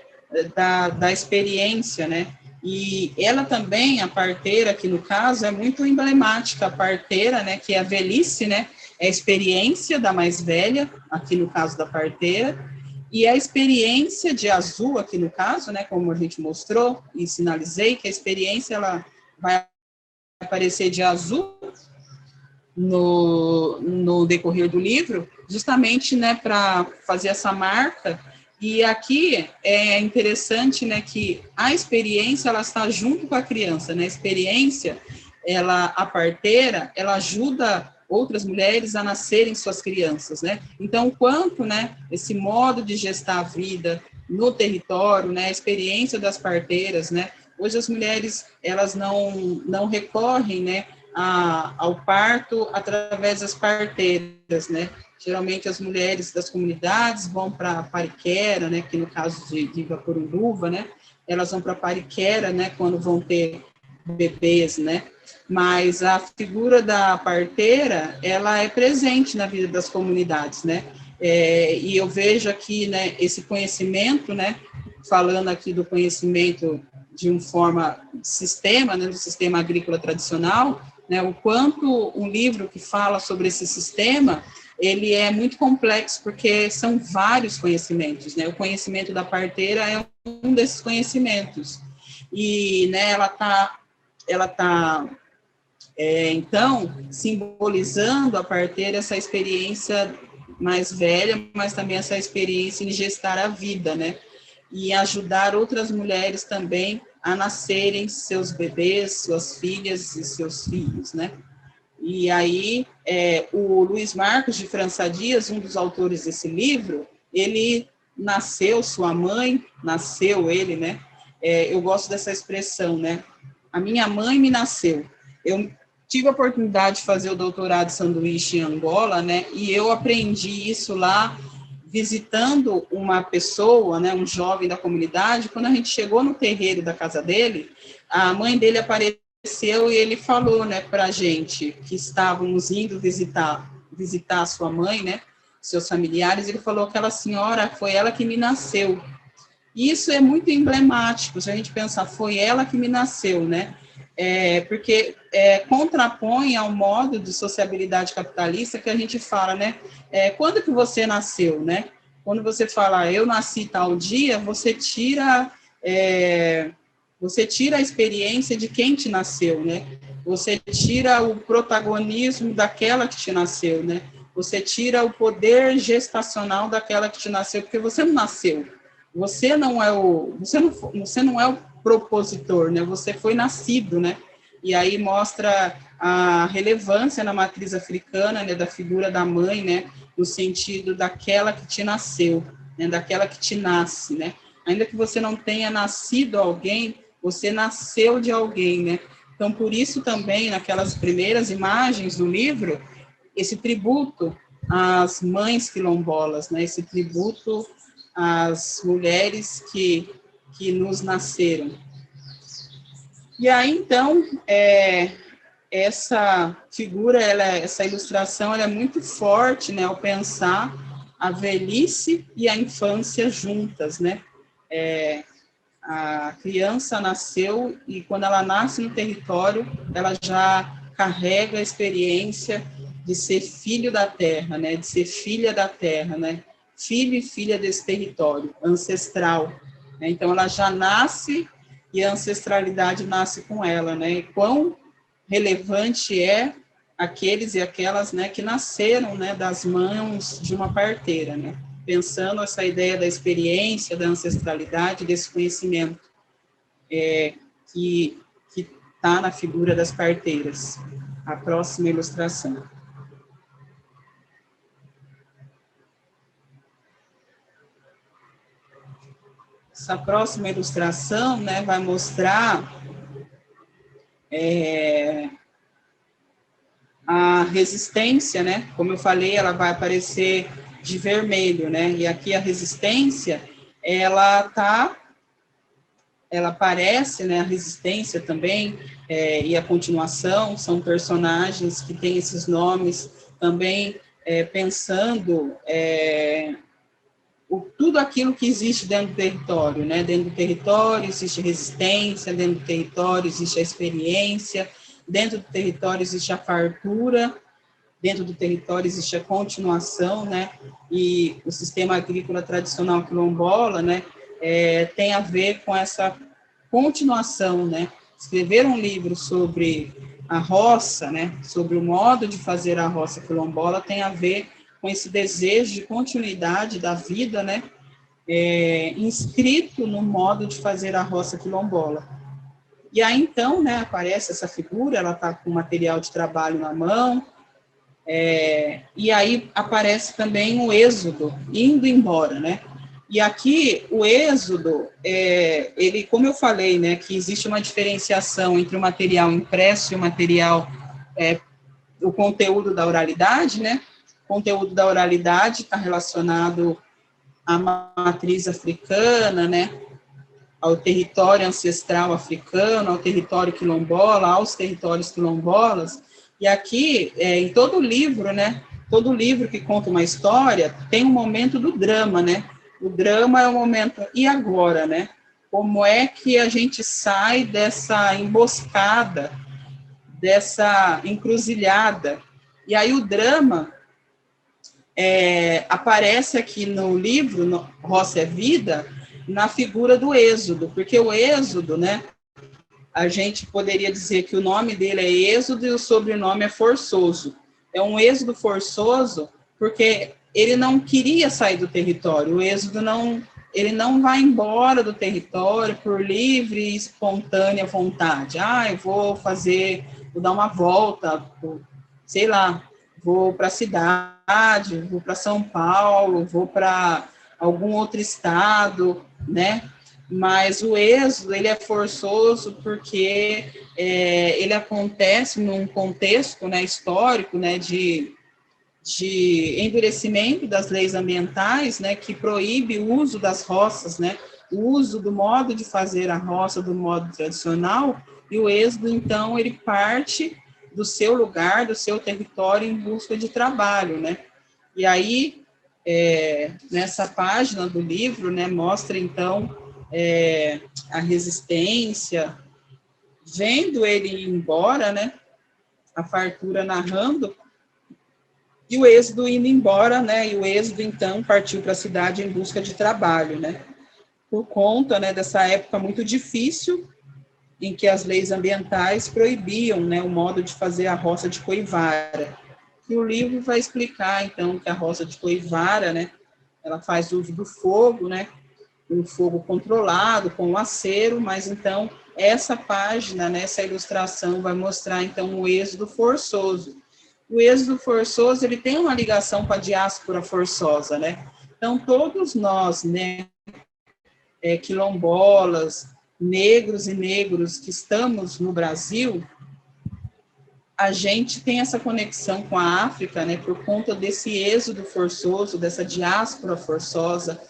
da experiência, né, e ela também, a parteira, aqui no caso, é muito emblemática, a parteira, né, que é a velhice, né, é a experiência da mais velha, aqui no caso da parteira, e a experiência de azul, aqui no caso, né, como a gente mostrou e sinalizei, que a experiência, ela vai aparecer de azul no decorrer do livro, justamente, né, para fazer essa marca. E aqui é interessante, né, que a experiência, ela está junto com a criança, né, a experiência, a parteira, ela ajuda outras mulheres a nascerem suas crianças, né, então, quanto, né, esse modo de gestar a vida no território, né, a experiência das parteiras, né, hoje as mulheres, elas não recorrem, né, ao parto através das parteiras, né? Geralmente as mulheres das comunidades vão para a pariquera, né? Que no caso de Ivaporunduva, né? Elas vão para a pariquera, né? Quando vão ter bebês, né? Mas a figura da parteira, ela é presente na vida das comunidades, né? E eu vejo aqui, né? Esse conhecimento, né? Falando aqui do conhecimento de uma forma de sistema, né? Do sistema agrícola tradicional, né, o quanto um livro que fala sobre esse sistema, ele é muito complexo, porque são vários conhecimentos, né, o conhecimento da parteira é um desses conhecimentos, e, né, ela tá então, simbolizando a parteira essa experiência mais velha, mas também essa experiência em gestar a vida, né, e ajudar outras mulheres também a nascerem seus bebês, suas filhas e seus filhos, né? E aí, o Luiz Marcos de França Dias, um dos autores desse livro, ele sua mãe nasceu ele, né? Eu gosto dessa expressão, né? A minha mãe me nasceu. Eu tive a oportunidade de fazer o doutorado de sanduíche em Angola, né? E eu aprendi isso lá, visitando uma pessoa, né, um jovem da comunidade. Quando a gente chegou no terreiro da casa dele, a mãe dele apareceu e ele falou, né, para a gente que estávamos indo visitar a sua mãe, né, seus familiares. Ele falou: aquela senhora, foi ela que me nasceu. Isso é muito emblemático, se a gente pensar, foi ela que me nasceu, né, porque contrapõe ao modo de sociabilidade capitalista que a gente fala, né, quando que você nasceu, né, quando você fala, eu nasci tal dia, você tira a experiência de quem te nasceu, né, você tira o protagonismo daquela que te nasceu, né, você tira o poder gestacional daquela que te nasceu, porque você não nasceu, você não é propositor, né? Você foi nascido, né? E aí mostra a relevância na matriz africana, né, da figura da mãe, né, no sentido daquela que te nasceu, né, daquela que te nasce, né? Ainda que você não tenha nascido alguém, você nasceu de alguém, né? Então, por isso também, naquelas primeiras imagens do livro, esse tributo às mães quilombolas, né? Esse tributo às mulheres que nos nasceram. E aí, então, essa figura, essa ilustração, ela é muito forte, né, ao pensar a velhice e a infância juntas, né? A criança nasceu e quando ela nasce no território, ela já carrega a experiência de ser filho da terra, né? De ser filha da terra, né? Filho e filha desse território ancestral, né? Então ela já nasce e a ancestralidade nasce com ela, né? E quão relevante é aqueles e aquelas, né, que nasceram, né, das mãos de uma parteira, né? Pensando essa ideia da experiência, da ancestralidade, desse conhecimento que está na figura das parteiras. A próxima ilustração. Essa próxima ilustração, né, vai mostrar a resistência, né? Como eu falei, ela vai aparecer de vermelho, né? E aqui a resistência, ela aparece, né? A resistência também e a continuação são personagens que têm esses nomes também pensando tudo aquilo que existe dentro do território, né? Dentro do território existe resistência, dentro do território existe a experiência, dentro do território existe a fartura, dentro do território existe a continuação, né? E o sistema agrícola tradicional quilombola, né? Tem a ver com essa continuação, né? Escrever um livro sobre a roça, né? Sobre o modo de fazer a roça quilombola tem a ver com esse desejo de continuidade da vida, né? Inscrito no modo de fazer a roça quilombola. E aí, então, né, aparece essa figura, ela está com material de trabalho na mão, e aí aparece também o êxodo, indo embora, né? E aqui, o êxodo, ele, como eu falei, né, que existe uma diferenciação entre o material impresso e o material, o conteúdo da oralidade, né? O conteúdo da oralidade está relacionado à matriz africana, né? Ao território ancestral africano, ao território quilombola, aos territórios quilombolas. E aqui, em todo livro, né? Todo livro que conta uma história tem um momento do drama, né? O drama é o momento, e agora, né? Como é que a gente sai dessa emboscada, dessa encruzilhada? E aí o drama aparece aqui no livro, no Roça é Vida, na figura do Êxodo, porque o Êxodo, né, a gente poderia dizer que o nome dele é Êxodo e o sobrenome é Forçoso. É um êxodo forçoso porque ele não queria sair do território, o êxodo ele não vai embora do território por livre e espontânea vontade. Eu vou dar uma volta, sei lá, vou para a cidade, vou para São Paulo, vou para algum outro estado, né? Mas o êxodo, ele é forçoso porque ele acontece num contexto, né, histórico, né, de endurecimento das leis ambientais, né, que proíbe o uso das roças, né, o uso do modo de fazer a roça do modo tradicional, e o êxodo, então, ele parte do seu lugar, do seu território em busca de trabalho, né, e aí, nessa página do livro, né, mostra, então, a resistência, vendo ele ir embora, né, a fartura narrando, e o êxodo indo embora, né, e o êxodo, então, partiu para a cidade em busca de trabalho, né, por conta, né, dessa época muito difícil, em que as leis ambientais proibiam, né, o modo de fazer a roça de coivara. E o livro vai explicar, então, que a roça de coivara, né, ela faz uso do fogo, né, um fogo controlado, com o acero, mas então essa página, né, essa ilustração vai mostrar então o êxodo forçoso. O êxodo forçoso, ele tem uma ligação com a diáspora forçosa, né? Então todos nós, né, quilombolas, negros e negros que estamos no Brasil, a gente tem essa conexão com a África, né, por conta desse êxodo forçoso, dessa diáspora forçosa,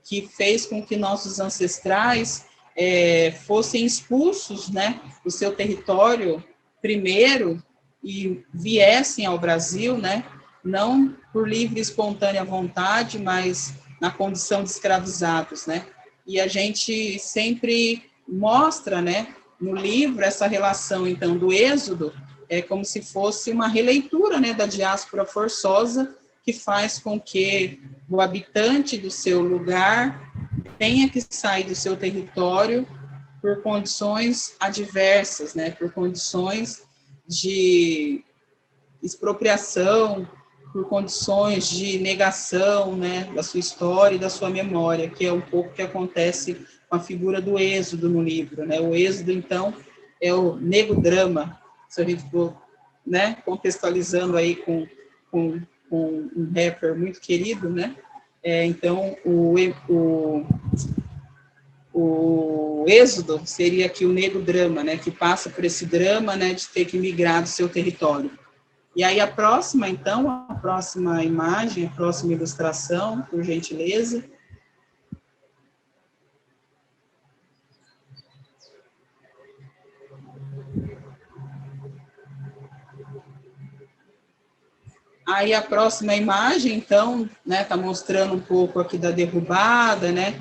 que fez com que nossos ancestrais fossem expulsos, né, do seu território primeiro e viessem ao Brasil, né, não por livre e espontânea vontade, mas na condição de escravizados, né. E a gente sempre mostra, né, no livro essa relação, então, do êxodo, como se fosse uma releitura, né, da diáspora forçosa, que faz com que o habitante do seu lugar tenha que sair do seu território por condições adversas, né, por condições de expropriação, por condições de negação, né, da sua história e da sua memória, que é um pouco o que acontece com a figura do êxodo no livro, né? O êxodo, então, é o negodrama, se a gente for, né, contextualizando aí com um rapper muito querido, né? Então, o êxodo seria aqui o negodrama, né, que passa por esse drama, né, de ter que migrar do seu território. E aí a próxima, então, a próxima imagem, a próxima ilustração, por gentileza. Aí a próxima imagem, então, né, tá mostrando um pouco aqui da derrubada, né,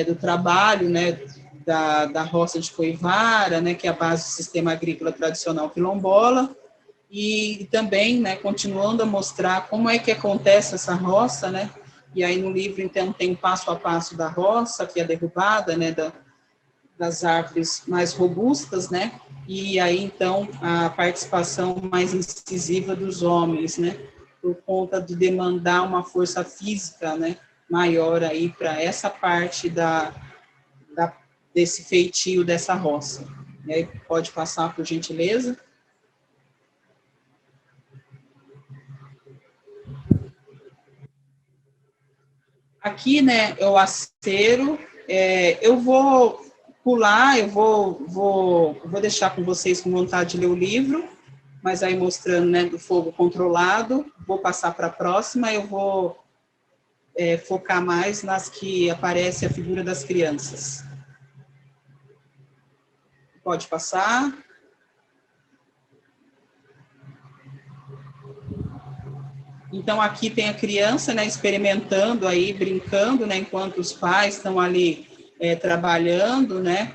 do trabalho, né, da roça de Coivara, né, que é a base do sistema agrícola tradicional quilombola, e também, né, continuando a mostrar como é que acontece essa roça, né, e aí no livro, então, tem o passo a passo da roça, que é a derrubada, né, das árvores mais robustas, né, e aí, então, a participação mais incisiva dos homens, né, por conta de demandar uma força física, né, maior aí para essa parte desse feitio dessa roça. E aí, pode passar, por gentileza. Aqui, né, é o acero. Eu vou pular, eu vou deixar com vocês com vontade de ler o livro, mas aí mostrando, né, do fogo controlado. Vou passar para a próxima, eu vou focar mais nas que aparece a figura das crianças. Pode passar. Então, aqui tem a criança, né, experimentando aí, brincando, né, enquanto os pais estão ali trabalhando, né,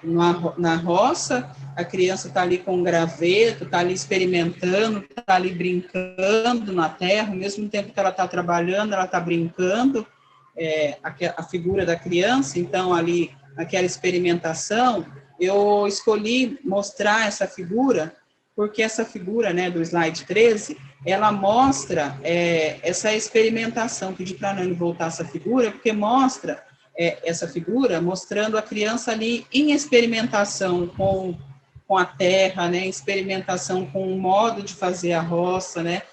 na roça. A criança está ali com um graveto, está ali experimentando, está ali brincando na terra, ao mesmo tempo que ela está trabalhando, ela está brincando, a figura da criança. Então, ali, naquela experimentação, eu escolhi mostrar essa figura, porque essa figura, né, do slide 13, ela mostra essa experimentação. Pedi para a Nani voltar essa figura, porque mostra essa figura mostrando a criança ali em experimentação com a terra, né, experimentação com o modo de fazer a roça, né,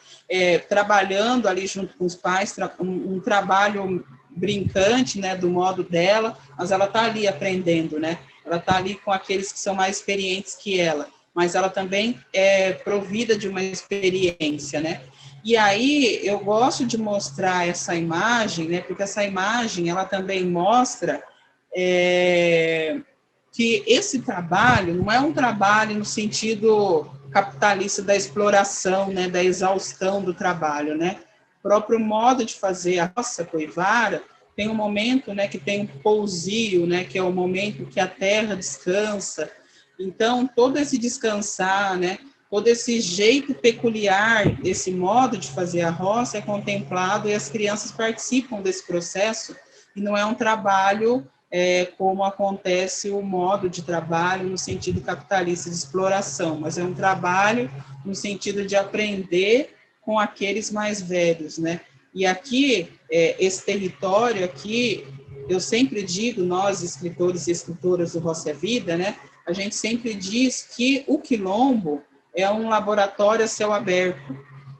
trabalhando ali junto com os pais, um trabalho brincante, né, do modo dela, mas ela está ali aprendendo, né, ela está ali com aqueles que são mais experientes que ela, mas ela também é provida de uma experiência, né? E aí eu gosto de mostrar essa imagem, né? Porque essa imagem ela também mostra que esse trabalho não é um trabalho no sentido capitalista da exploração, né? Da exaustão do trabalho, né? O próprio modo de fazer a roça coivara tem um momento, né? Que tem um pousio, né? Que é o momento que a terra descansa. Então, todo esse descansar, né, todo esse jeito peculiar, esse modo de fazer a roça é contemplado e as crianças participam desse processo, e não é um trabalho como acontece o modo de trabalho no sentido capitalista de exploração, mas é um trabalho no sentido de aprender com aqueles mais velhos, né? E aqui, esse território aqui, eu sempre digo, nós, escritores e escritoras do Roça é Vida, né, a gente sempre diz que o Quilombo é um laboratório a céu aberto,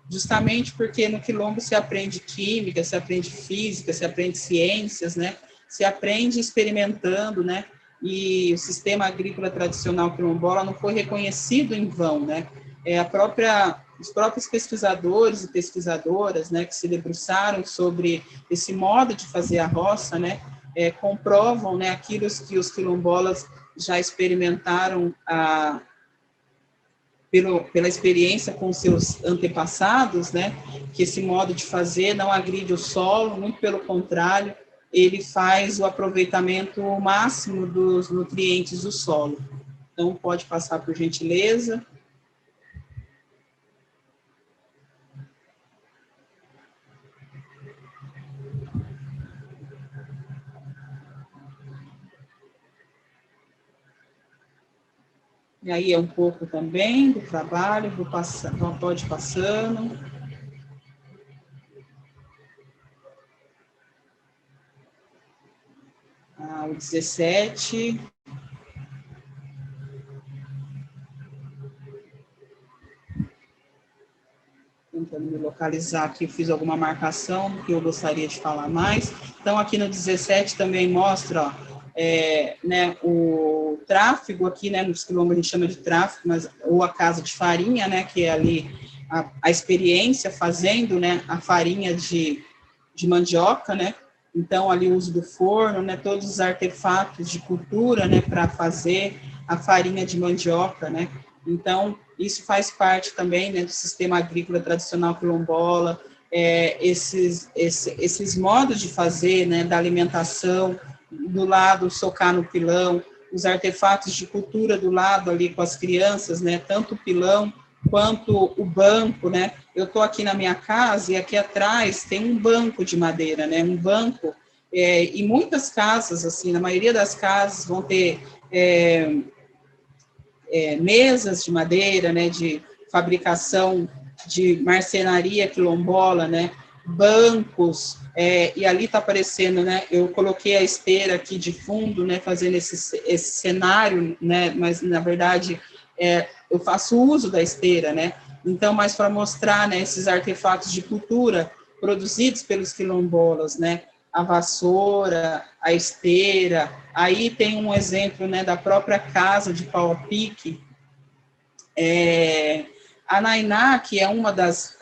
justamente porque no Quilombo se aprende química, se aprende física, se aprende ciências, né, se aprende experimentando, né, e o sistema agrícola tradicional quilombola não foi reconhecido em vão, né, os próprios pesquisadores e pesquisadoras, né, que se debruçaram sobre esse modo de fazer a roça, né, comprovam, né, aquilo que os quilombolas já experimentaram pela experiência com seus antepassados, né, que esse modo de fazer não agride o solo, muito pelo contrário, ele faz o aproveitamento máximo dos nutrientes do solo. Então, pode passar por gentileza. E aí é um pouco também do trabalho, pode passando. O 17. Tentando me localizar aqui, fiz alguma marcação que eu gostaria de falar mais. Então, aqui no 17 também mostra, ó, né, o tráfego aqui, né, nos quilombos a gente chama de tráfego, mas, ou a casa de farinha, né, que é ali a experiência fazendo, né, a farinha de mandioca, né, então ali o uso do forno, né, todos os artefatos de cultura, né, para fazer a farinha de mandioca, né, então isso faz parte também, né, do sistema agrícola tradicional quilombola, esses modos de fazer, né, da alimentação, do lado socar no pilão, os artefatos de cultura do lado ali com as crianças, né, tanto o pilão quanto o banco, né, eu estou aqui na minha casa e aqui atrás tem um banco de madeira, né, um banco, e muitas casas, assim, na maioria das casas vão ter mesas de madeira, né, de fabricação de marcenaria quilombola, né, bancos, e ali está aparecendo, né, eu coloquei a esteira aqui de fundo, né, fazendo esse cenário, né, mas na verdade eu faço uso da esteira, né, então, mas para mostrar, né, esses artefatos de cultura produzidos pelos quilombolas, né, a vassoura, a esteira, aí tem um exemplo, né, da própria casa de pau a pique, a Nainá, que é uma das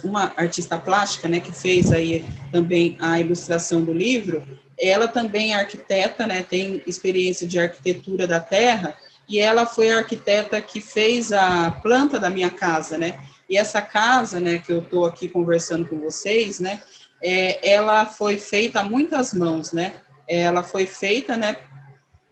uma artista plástica, né, que fez aí também a ilustração do livro, ela também é arquiteta, né, tem experiência de arquitetura da terra, e ela foi a arquiteta que fez a planta da minha casa, né, e essa casa, né, que eu estou aqui conversando com vocês, né, ela foi feita a muitas mãos, né, ela foi feita, né,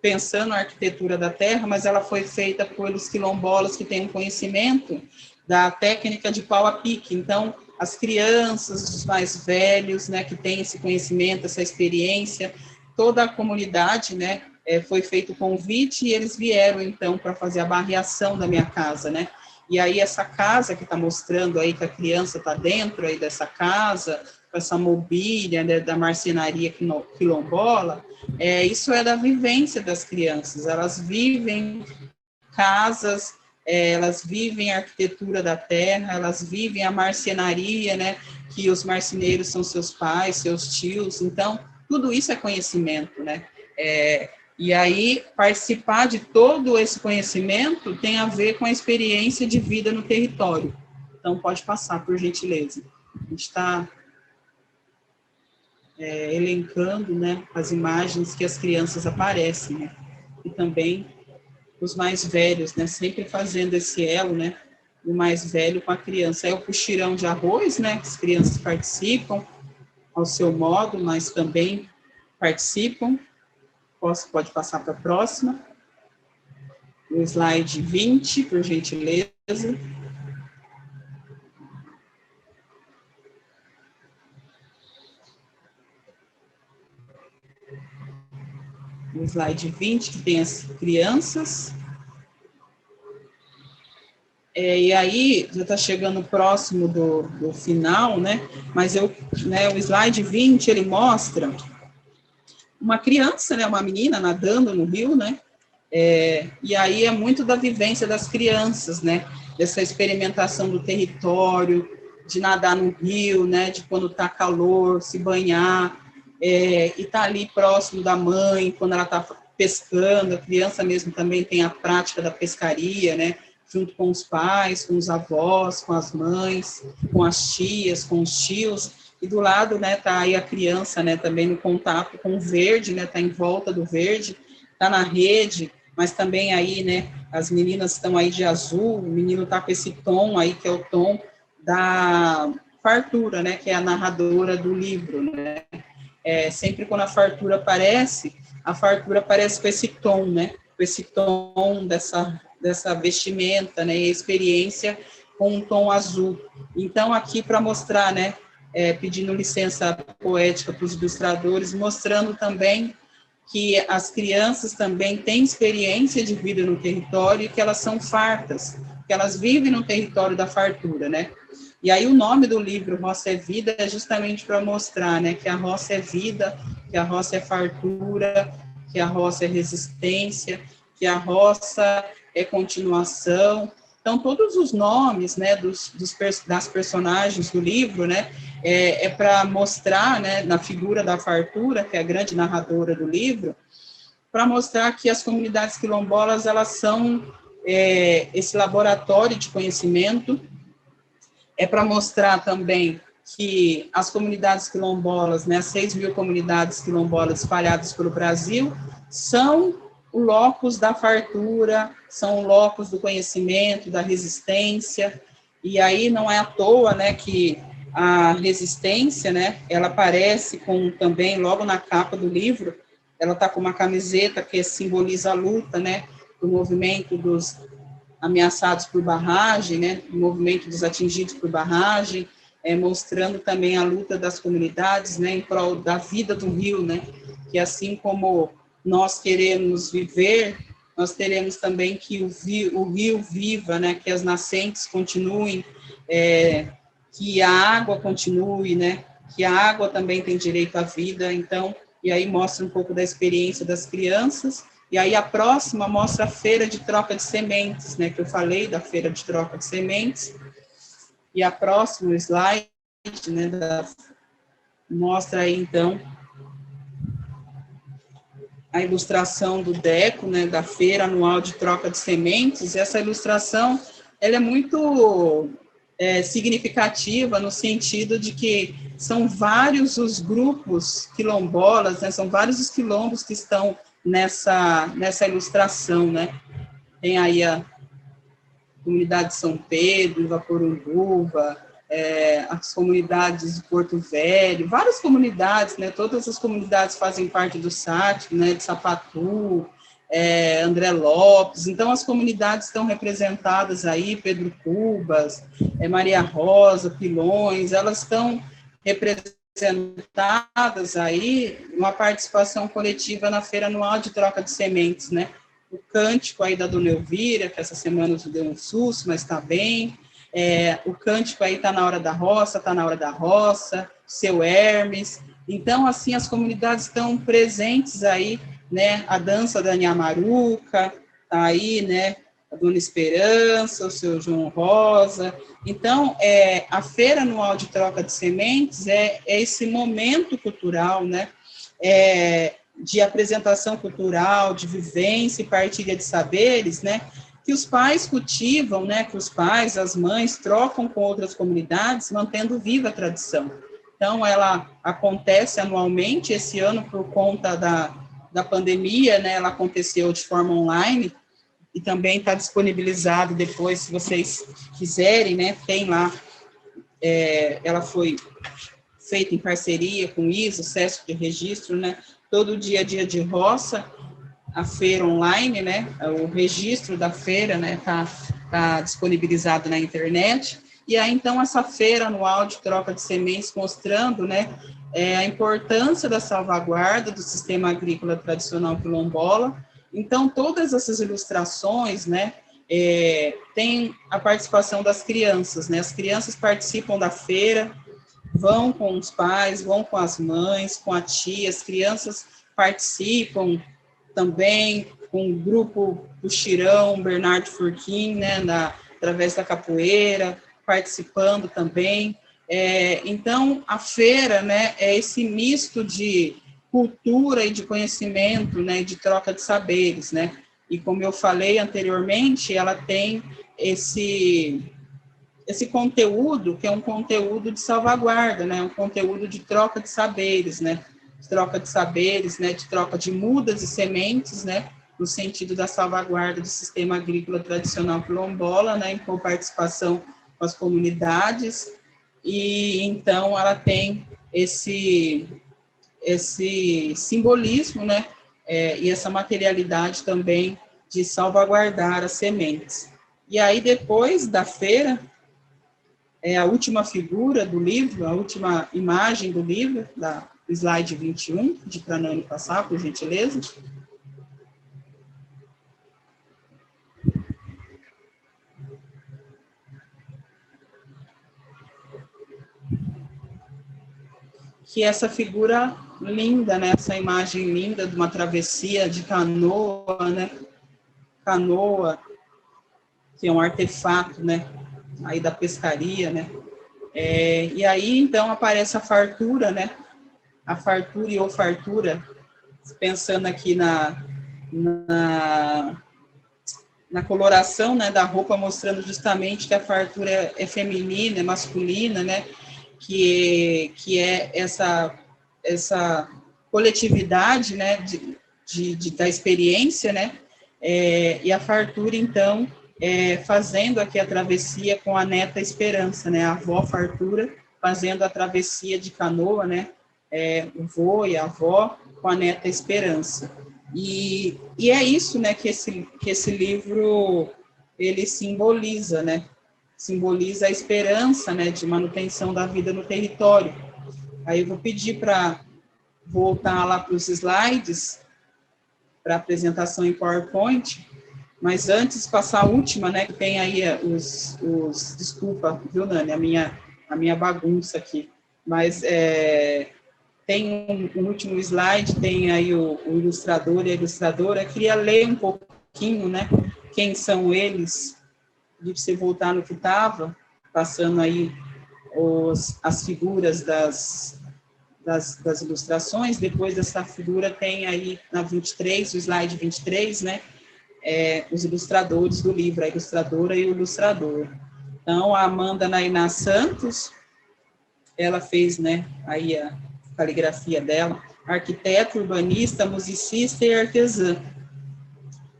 pensando a arquitetura da terra, mas ela foi feita pelos quilombolas que têm um conhecimento da técnica de pau a pique. Então, as crianças, os mais velhos, né, que têm esse conhecimento, essa experiência, toda a comunidade, né, foi feito o convite e eles vieram, então, para fazer a barreação da minha casa, né. E aí, essa casa que está mostrando aí que a criança está dentro aí dessa casa, com essa mobília, né, da marcenaria quilombola, isso é da vivência das crianças, elas vivem casas, elas vivem a arquitetura da terra, elas vivem a marcenaria, né, que os marceneiros são seus pais, seus tios, então, tudo isso é conhecimento, né, e aí, participar de todo esse conhecimento tem a ver com a experiência de vida no território. Então, pode passar, por gentileza. A gente está elencando, né, as imagens que as crianças aparecem, né, e também os mais velhos, né, sempre fazendo esse elo, né, o mais velho com a criança. É o puxirão de arroz, né, as crianças participam ao seu modo, mas também participam. Pode passar para a próxima. O slide 20, por gentileza. O slide 20, que tem as crianças. E aí, já está chegando próximo do final, né? Mas o slide 20, ele mostra uma criança, né, uma menina nadando no rio, né, e aí é muito da vivência das crianças, né, dessa experimentação do território, de nadar no rio, né, de quando está calor, se banhar, e estar ali próximo da mãe, quando ela está pescando, a criança mesmo também tem a prática da pescaria, né, junto com os pais, com os avós, com as mães, com as tias, com os tios, e do lado, né, tá aí a criança, né, também no contato com o verde, né, tá em volta do verde, tá na rede, mas também aí, né, as meninas estão aí de azul, o menino tá com esse tom aí, que é o tom da fartura, né, que é a narradora do livro, né, sempre quando a fartura aparece com esse tom, né, com esse tom dessa vestimenta, né, e a experiência com um tom azul. Então, aqui para mostrar, né, pedindo licença poética para os ilustradores, mostrando também que as crianças também têm experiência de vida no território e que elas são fartas, que elas vivem no território da fartura, né? E aí o nome do livro, Roça é Vida, é justamente para mostrar, né, que a roça é vida, que a roça é fartura, que a roça é resistência, que a roça é continuação. Então, todos os nomes, né, das personagens do livro, né, para mostrar, né, na figura da fartura, que é a grande narradora do livro, para mostrar que as comunidades quilombolas, elas são esse laboratório de conhecimento, para mostrar também que as comunidades quilombolas, né, as 6.000 comunidades quilombolas espalhadas pelo Brasil, são o locus da fartura, são o locus do conhecimento, da resistência, e aí não é à toa, né, que a resistência, né, ela aparece com também, logo na capa do livro, ela está com uma camiseta que simboliza a luta, né, do movimento dos ameaçados por barragem, né, o movimento dos atingidos por barragem, mostrando também a luta das comunidades, né, em prol da vida do rio, né, que assim como nós queremos viver, nós teremos também que o rio viva, né, que as nascentes continuem, que a água continue, né, que a água também tem direito à vida, então, e aí mostra um pouco da experiência das crianças. E aí a próxima mostra a feira de troca de sementes, né, que eu falei da feira de troca de sementes. E a próxima slide, né, mostra aí então a ilustração do DECO, né, da feira anual de troca de sementes. E essa ilustração, ela é muito significativa no sentido de que são vários os grupos quilombolas, né, são vários os quilombos que estão nessa ilustração, né? Tem aí a comunidade de São Pedro, Ivaporunduva, as comunidades de Porto Velho, várias comunidades, né? Todas as comunidades fazem parte do SAT, né? De Sapatu, André Lopes, então as comunidades estão representadas aí, Pedro Cubas, Maria Rosa, Pilões, elas estão representadas aí uma participação coletiva na Feira Anual de Troca de Sementes, né? O cântico aí da Dona Elvira, que essa semana nos deu um susto, mas está bem. O cântico aí está na hora da roça, seu Hermes. Então, assim, as comunidades estão presentes aí, né? A dança da Nhamaruca, tá aí, né? A Dona Esperança, o seu João Rosa. Então, a Feira Anual de Troca de Sementes é esse momento cultural, né? De apresentação cultural, de vivência e partilha de saberes, né, que os pais cultivam, né, que os pais, as mães trocam com outras comunidades, mantendo viva a tradição. Então, ela acontece anualmente, esse ano, por conta da pandemia, né, ela aconteceu de forma online, e também está disponibilizado depois, se vocês quiserem, né, tem lá, ela foi feita em parceria com o ISO, SESC de registro, né, todo dia a dia de roça, a feira online, né, o registro da feira, né, tá disponibilizado na internet, e aí, então, essa feira anual de troca de sementes mostrando, né, a importância da salvaguarda do sistema agrícola tradicional quilombola. Então, todas essas ilustrações, né, tem a participação das crianças, né, as crianças participam da feira, vão com os pais, vão com as mães, com a tia, as crianças participam também com o grupo do Chirão, Bernardo Furquim, né, através da capoeira, participando também. Então, a feira, né, é esse misto de cultura e de conhecimento, né, de troca de saberes, né, e como eu falei anteriormente, ela tem esse conteúdo, que é um conteúdo de salvaguarda, né, um conteúdo de troca de saberes, né, de troca de saberes, né, de troca de mudas e sementes, né, no sentido da salvaguarda do sistema agrícola tradicional quilombola, né, em coparticipação com as comunidades, e então ela tem esse simbolismo, né, e essa materialidade também de salvaguardar as sementes. E aí, depois da feira, a última figura do livro, a última imagem do livro, da slide 21, de para Nani passar, por gentileza. Que essa figura linda, né, essa imagem linda de uma travessia de canoa, né, canoa, que é um artefato, né, aí da pescaria, né, e aí, então, aparece a fartura, né, a fartura e ou fartura, pensando aqui na coloração, né, da roupa, mostrando justamente que a fartura é feminina, é masculina, né, que é essa coletividade, né, da experiência, né, e a fartura, então, fazendo aqui a travessia com a neta Esperança, né, a avó fartura fazendo a travessia de canoa, né, o vô e a avó com a neta Esperança. E é isso, né, que esse livro, ele simboliza, né, simboliza a esperança, né, de manutenção da vida no território. Aí eu vou pedir para voltar lá para os slides, para a apresentação em PowerPoint, mas antes passar a última, né, que tem aí desculpa, viu, Nani, a minha bagunça aqui, mas tem um último slide, tem aí o ilustrador e a ilustradora. Eu queria ler um pouquinho, né, quem são eles, de você voltar no que estava, passando aí as figuras das ilustrações. Depois dessa figura tem aí na 23, o slide 23, né, os ilustradores do livro, a ilustradora e o ilustrador. Então, a Amanda Nainá Santos, ela fez, né, aí a caligrafia dela, arquiteta, urbanista, musicista e artesã.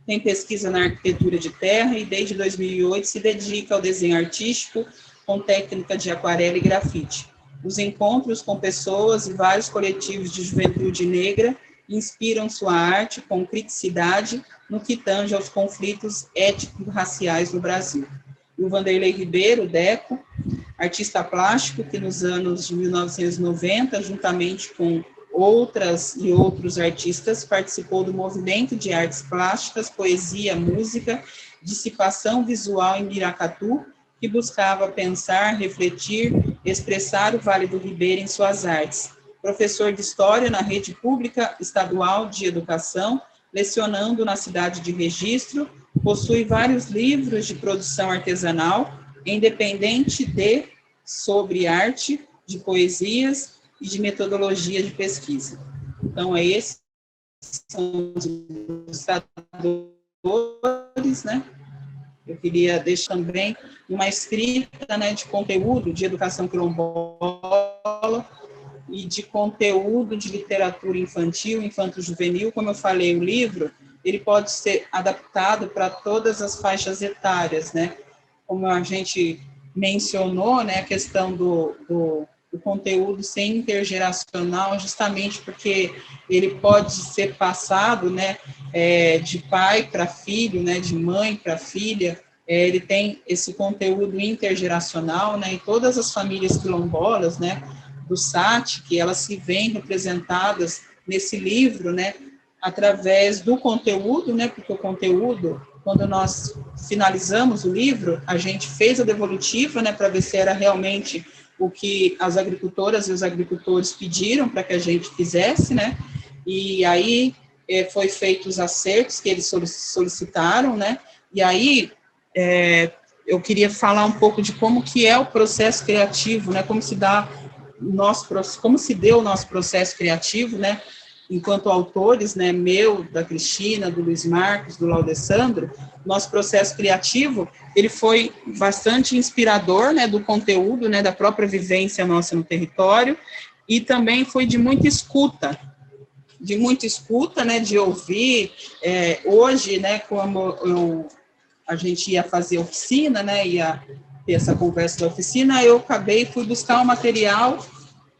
Tem pesquisa na arquitetura de terra e, desde 2008, se dedica ao desenho artístico com técnica de aquarela e grafite. Os encontros com pessoas e vários coletivos de juventude negra inspiram sua arte com criticidade no que tange aos conflitos étnico-raciais no Brasil. E o Vanderlei Ribeiro, Deco, artista plástico que nos anos de 1990, juntamente com outras e outros artistas, participou do movimento de artes plásticas, poesia, música, dissipação visual em Miracatu, que buscava pensar, refletir, expressar o Vale do Ribeira em suas artes. Professor de História na Rede Pública Estadual de Educação, lecionando na cidade de Registro, possui vários livros de produção artesanal, independente sobre arte, de poesias e de metodologia de pesquisa. Então, esses são os ilustradores, né? Eu queria deixar também uma escrita, né, de conteúdo de educação quilombola e de conteúdo de literatura infantil, infanto-juvenil. Como eu falei, o livro, ele pode ser adaptado para todas as faixas etárias, né? Como a gente mencionou, né, a questão do conteúdo ser intergeracional, justamente porque ele pode ser passado, né, de pai para filho, né, de mãe para filha. Ele tem esse conteúdo intergeracional, né, e todas as famílias quilombolas, né, do SAT, que elas se veem representadas nesse livro, né, através do conteúdo, né, porque o conteúdo, quando nós finalizamos o livro, a gente fez a devolutiva, né, para ver se era realmente o que as agricultoras e os agricultores pediram para que a gente fizesse, né, e aí foi feito os acertos que eles solicitaram, né, e aí eu queria falar um pouco de como que é o processo criativo, né, como se deu o nosso processo criativo, né, enquanto autores, né, meu, da Cristina, do Luiz Marcos, do Laudessandro. Nosso processo criativo, ele foi bastante inspirador, né, do conteúdo, né, da própria vivência nossa no território, e também foi de muita escuta, né, de ouvir. Hoje, né, como a gente ia fazer oficina, né, ia ter essa conversa da oficina, eu fui buscar um material,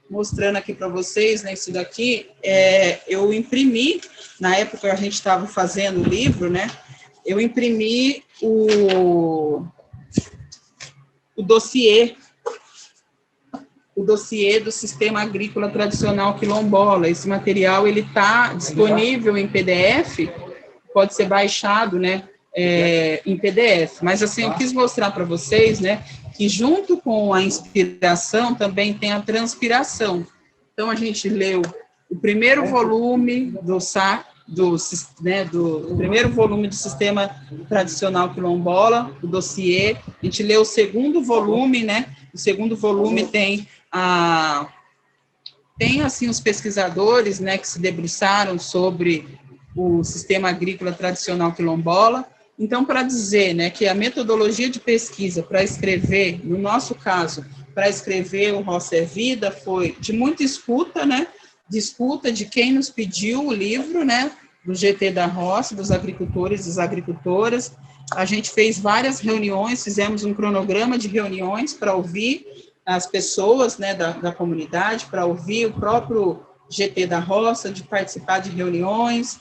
mostrando aqui para vocês, né, isso daqui, eu imprimi, na época a gente estava fazendo o livro, né, eu imprimi o dossiê do Sistema Agrícola Tradicional Quilombola. Esse material, ele está disponível em PDF, pode ser baixado, né, em PDF. Mas, assim, eu quis mostrar para vocês, né, que junto com a inspiração também tem a transpiração. Então, a gente leu o primeiro volume do primeiro volume do Sistema Tradicional Quilombola, o dossiê. A gente leu o segundo volume, né? O segundo volume tem assim, os pesquisadores, né, que se debruçaram sobre o sistema agrícola tradicional quilombola. Então, para dizer, né, que a metodologia de pesquisa para escrever, no nosso caso, para escrever o Roça é Vida, foi de muita escuta, né, de escuta de quem nos pediu o livro, né, do GT da Roça, dos agricultores e das agricultoras. A gente fez várias reuniões, fizemos um cronograma de reuniões para ouvir as pessoas, né, da comunidade, para ouvir o próprio GT da Roça, de participar de reuniões.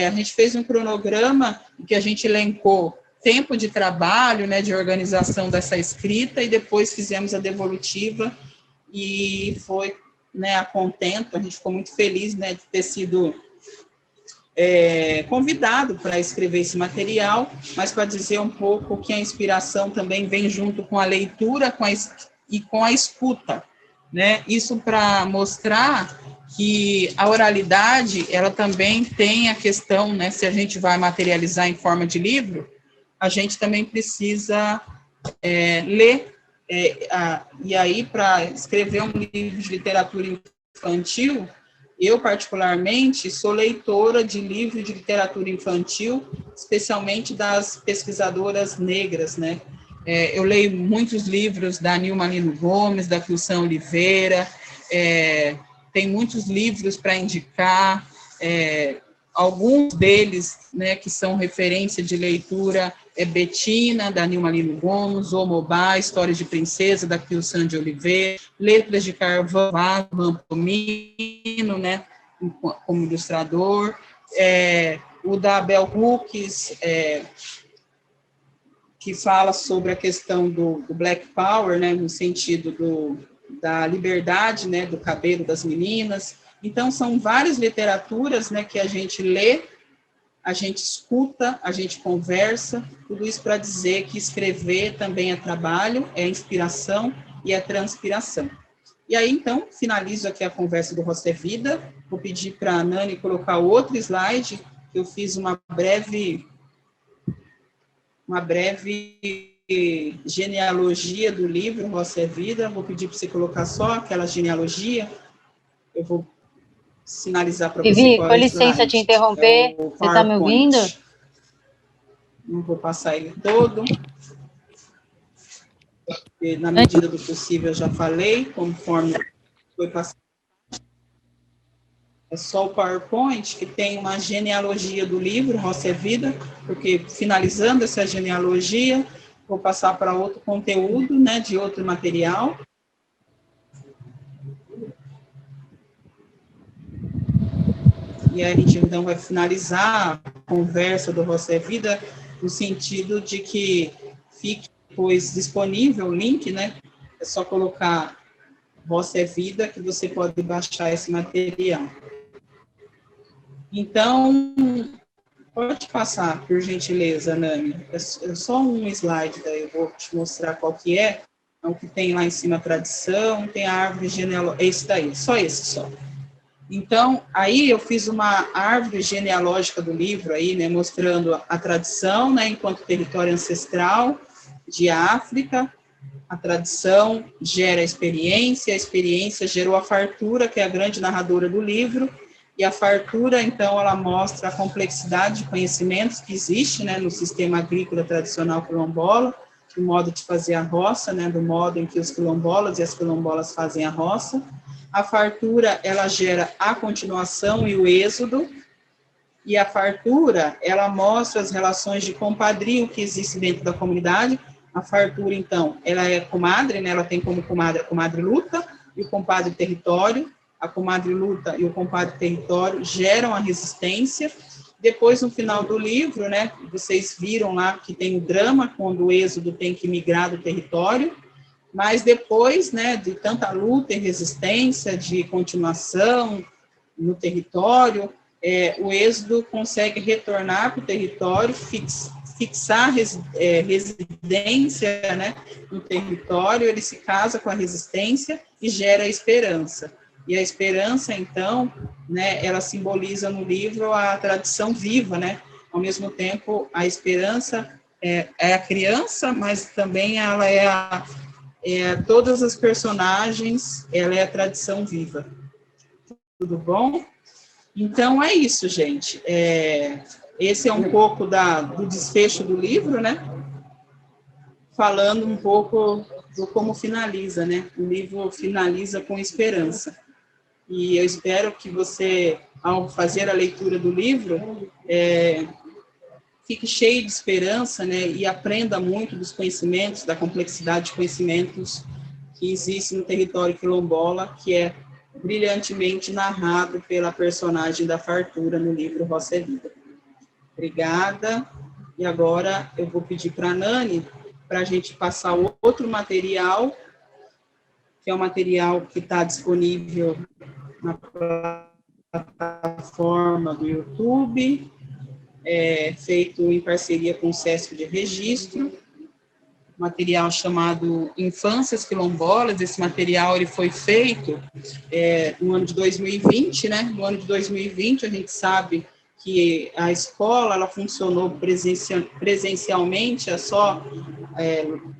A gente fez um cronograma que a gente elencou tempo de trabalho, né, de organização dessa escrita, e depois fizemos a devolutiva, e foi, né, a contento. A gente ficou muito feliz, né, de ter sido convidado para escrever esse material, mas para dizer um pouco que a inspiração também vem junto com a leitura e com a escuta, né? Isso para mostrar que a oralidade, ela também tem a questão, né, se a gente vai materializar em forma de livro, a gente também precisa ler, e aí, para escrever um livro de literatura infantil, eu, particularmente, sou leitora de livros de literatura infantil, especialmente das pesquisadoras negras, né? Eu leio muitos livros da Nilma Lino Gomes, da Filção Oliveira, tem muitos livros para indicar, alguns deles, né, que são referência de leitura, Betina, da Nilma Lino Gomes, Omobá, Histórias de Princesa, da Filção de Oliveira, Letras de Carvão, Rampomino, né, como ilustrador, o da Bell Hooks, que fala sobre a questão do Black Power, né, no sentido da liberdade, né, do cabelo das meninas. Então, são várias literaturas, né, que a gente lê, a gente escuta, a gente conversa, tudo isso para dizer que escrever também é trabalho, é inspiração e é transpiração. E aí, então, finalizo aqui a conversa do Roça é Vida. Vou pedir para a Nani colocar outro slide, que eu fiz uma breve genealogia do livro Roça é Vida. Vou pedir para você colocar só aquela genealogia. Eu vou sinalizar para você Vivi, qual com é o licença slide. te interromper, você está me ouvindo? Não vou passar ele todo, porque na medida do possível eu já falei, conforme foi passado. É só o PowerPoint, que tem uma genealogia do livro Roça é Vida, porque finalizando essa genealogia, vou passar para outro conteúdo, né, de outro material. E aí a gente, então, vai finalizar a conversa do Roça é Vida, no sentido de que fique depois disponível o link, né? É só colocar Roça é Vida, que você pode baixar esse material. Então, pode passar, por gentileza, Nani. É só um slide, daí eu vou te mostrar qual que é. É o que tem lá em cima a tradição, tem a árvore genealógica, esse daí, só esse só. Então, aí eu fiz uma árvore genealógica do livro, aí, né, mostrando a tradição, né, enquanto território ancestral de África. A tradição gera a experiência gerou a fartura, que é a grande narradora do livro, e a fartura, então, ela mostra a complexidade de conhecimentos que existe, né, no sistema agrícola tradicional quilombola, do modo de fazer a roça, né, do modo em que os quilombolas e as quilombolas fazem a roça. A fartura, ela gera a continuação e o êxodo, e a fartura, ela mostra as relações de compadrio que existem dentro da comunidade. A fartura, então, ela é comadre, né? Ela tem como comadre a comadre luta e o compadre território. A comadre luta e o compadre território geram a resistência. Depois, no final do livro, né, vocês viram lá que tem o drama, quando o êxodo tem que migrar do território, mas depois, né, de tanta luta e resistência, de continuação no território, o êxodo consegue retornar para o território, fixar residência, né, no território, ele se casa com a resistência e gera a esperança. E a esperança, então, né, ela simboliza no livro a tradição viva, né? Ao mesmo tempo, a esperança é a criança, mas também ela todas as personagens, ela é a tradição viva. Tudo bom? Então, é isso, gente. Esse é um pouco do desfecho do livro, né? Falando um pouco do como finaliza, né? O livro finaliza com esperança. E eu espero que você, ao fazer a leitura do livro, fique cheio de esperança, né? E aprenda muito dos conhecimentos, da complexidade de conhecimentos que existe no território quilombola, que é brilhantemente narrado pela personagem da fartura no livro Roça é Vida. Obrigada. E agora eu vou pedir para a Nani para a gente passar outro material, que é um material que está disponível na plataforma do YouTube, feito em parceria com o SESC de Registro, material chamado Infâncias Quilombolas. Esse material ele foi feito no ano de 2020, né? No ano de 2020, a gente sabe que a escola ela funcionou presencialmente,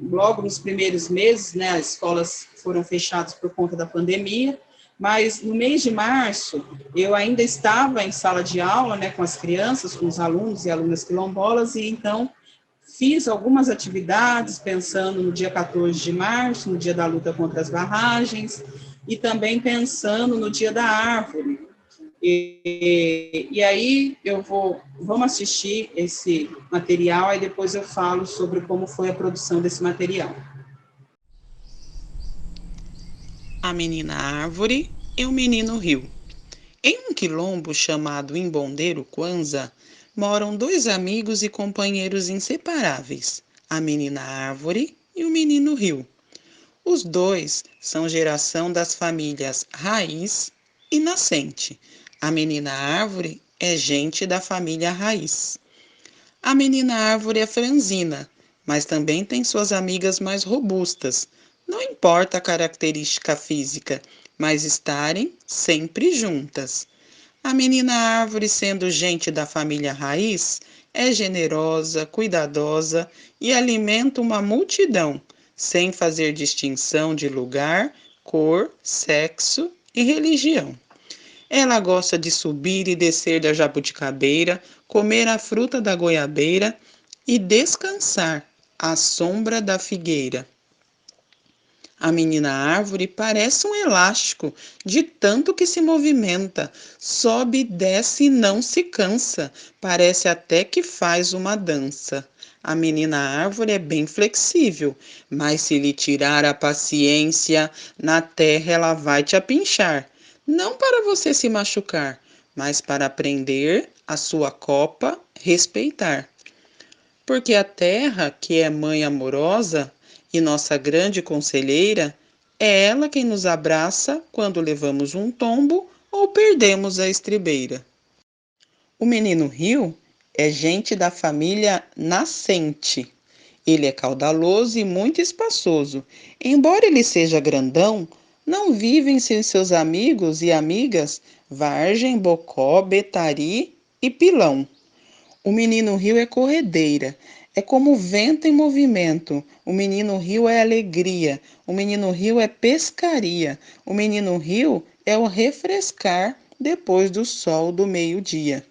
logo nos primeiros meses, né? As escolas foram fechadas por conta da pandemia, mas no mês de março eu ainda estava em sala de aula, né? Com as crianças, com os alunos e alunas quilombolas, e então fiz algumas atividades pensando no dia 14 de março, no dia da luta contra as barragens, e também pensando no dia da árvore. E aí vamos assistir esse material, aí depois eu falo sobre como foi a produção desse material. A menina árvore e o menino rio. Em um quilombo chamado Imbondeiro Kwanza, moram dois amigos e companheiros inseparáveis, a menina árvore e o menino rio. Os dois são geração das famílias Raiz e Nascente. A menina árvore é gente da família Raiz. A menina árvore é franzina, mas também tem suas amigas mais robustas. Não importa a característica física, mas estarem sempre juntas. A menina árvore, sendo gente da família Raiz, é generosa, cuidadosa e alimenta uma multidão, sem fazer distinção de lugar, cor, sexo e religião. Ela gosta de subir e descer da jabuticabeira, comer a fruta da goiabeira e descansar à sombra da figueira. A menina árvore parece um elástico, de tanto que se movimenta, sobe e desce e não se cansa, parece até que faz uma dança. A menina árvore é bem flexível, mas se lhe tirar a paciência, na terra ela vai te apinchar. Não para você se machucar, mas para aprender a sua copa respeitar. Porque a terra, que é mãe amorosa e nossa grande conselheira, é ela quem nos abraça quando levamos um tombo ou perdemos a estribeira. O menino rio é gente da família Nascente. Ele é caudaloso e muito espaçoso. Embora ele seja grandão, não vivem sem seus amigos e amigas, vargem, bocó, betari e pilão. O menino rio é corredeira, é como o vento em movimento. O menino rio é alegria, o menino rio é pescaria, o menino rio é o refrescar depois do sol do meio-dia.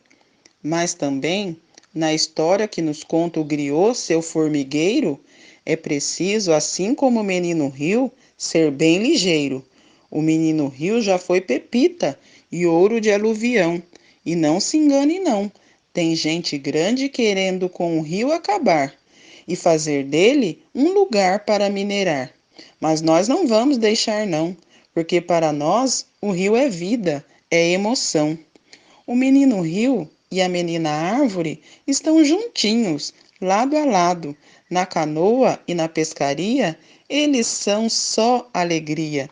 Mas também, na história que nos conta o griot, seu formigueiro, é preciso, assim como o menino rio, ser bem ligeiro. O menino rio já foi pepita e ouro de aluvião. E não se engane não, tem gente grande querendo com o rio acabar e fazer dele um lugar para minerar. Mas nós não vamos deixar não, porque para nós o rio é vida, é emoção. O menino rio e a menina árvore estão juntinhos, lado a lado. Na canoa e na pescaria, eles são só alegria.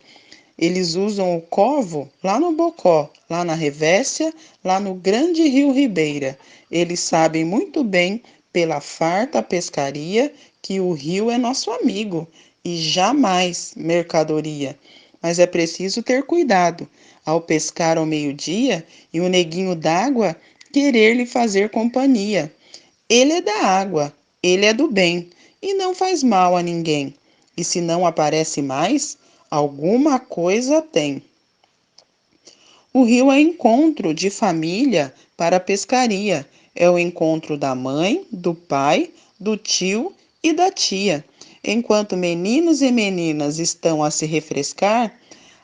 Eles usam o covo lá no Bocó, lá na Revécia, lá no grande rio Ribeira. Eles sabem muito bem, pela farta pescaria, que o rio é nosso amigo e jamais mercadoria. Mas é preciso ter cuidado ao pescar ao meio-dia e o neguinho d'água querer lhe fazer companhia. Ele é da água, ele é do bem e não faz mal a ninguém. E se não aparece mais, alguma coisa tem. O rio é encontro de família para a pescaria. É o encontro da mãe, do pai, do tio e da tia. Enquanto meninos e meninas estão a se refrescar,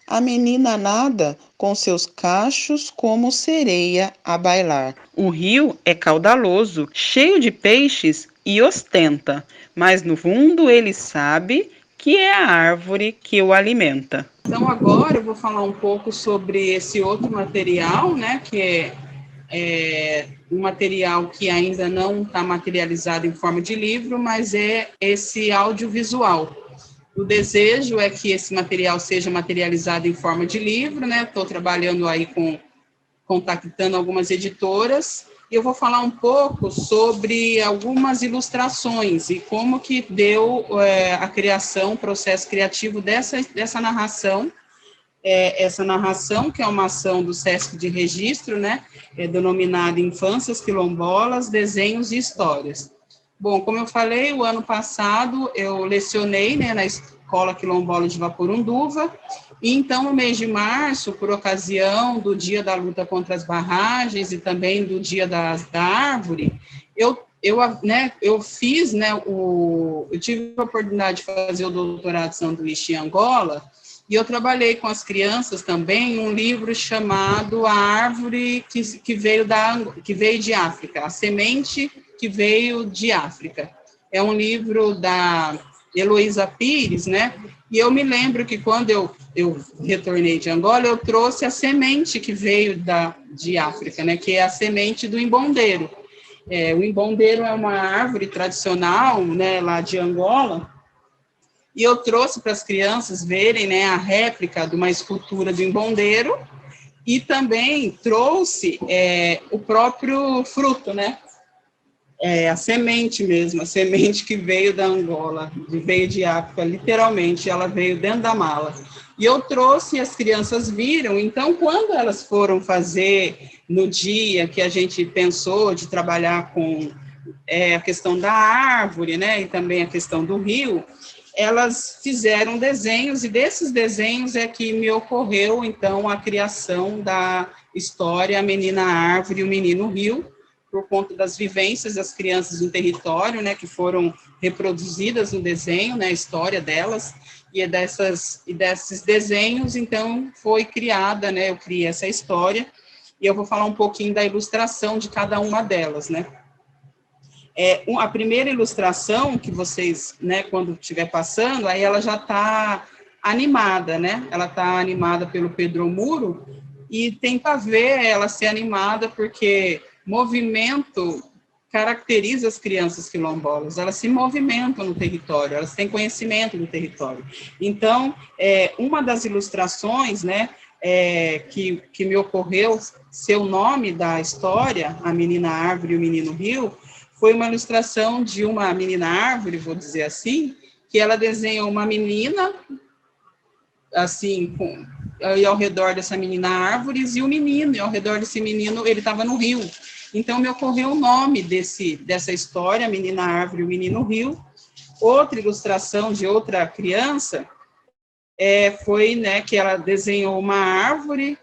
a menina nada com seus cachos como sereia a bailar. O rio é caudaloso, cheio de peixes e ostenta, mas no fundo ele sabe que é a árvore que o alimenta. Então, agora eu vou falar um pouco sobre esse outro material, né, que é um material que ainda não está materializado em forma de livro, mas é esse audiovisual. O desejo é que esse material seja materializado em forma de livro, né? Estou trabalhando aí contactando algumas editoras, e eu vou falar um pouco sobre algumas ilustrações e como que deu a criação, o processo criativo dessa narração. Essa narração, que é uma ação do SESC de registro, né, denominada Infâncias Quilombolas, Desenhos e Histórias. Bom, como eu falei, o ano passado eu lecionei, né, na Escola Quilombola de Vaporunduva, e então no mês de março, por ocasião do Dia da Luta contra as Barragens e também do Dia da Árvore, eu fiz, né, eu tive a oportunidade de fazer o doutorado de sanduíche em Angola, e eu trabalhei com as crianças também um livro chamado A Árvore que veio de África, a semente que veio de África. É um livro da Heloísa Pires, né? E eu me lembro que quando eu retornei de Angola, eu trouxe a semente que veio de África, né? Que é a semente do imbondeiro. O imbondeiro é uma árvore tradicional, né, lá de Angola, e eu trouxe para as crianças verem, né, a réplica de uma escultura do imbondeiro, e também trouxe o próprio fruto, né, a semente mesmo, a semente que veio da Angola, veio de África, literalmente, ela veio dentro da mala. E eu trouxe, as crianças viram, então, quando elas foram fazer, no dia que a gente pensou de trabalhar com a questão da árvore, né, e também a questão do rio, elas fizeram desenhos, e desses desenhos é que me ocorreu, então, a criação da história A Menina Árvore e o Menino Rio, por conta das vivências das crianças no território, né, que foram reproduzidas no desenho, né, a história delas, e desses desenhos, então, foi criada, né, eu criei essa história, e eu vou falar um pouquinho da ilustração de cada uma delas, né. A primeira ilustração que vocês, né, quando estiver passando, aí ela já está animada, né, ela está animada pelo Pedro Muro, e tem para ver ela ser animada porque movimento caracteriza as crianças quilombolas, elas se movimentam no território, elas têm conhecimento do território. Então, uma das ilustrações, né, que me ocorreu ser o nome da história, A Menina Árvore e o Menino Rio, foi uma ilustração de uma menina árvore, vou dizer assim, que ela desenha uma menina assim, e ao redor dessa menina árvores, e o menino, e ao redor desse menino, ele estava no rio. Então, me ocorreu o nome dessa história, a menina árvore e o menino rio. Outra ilustração de outra criança foi, né, que ela desenhou uma árvore,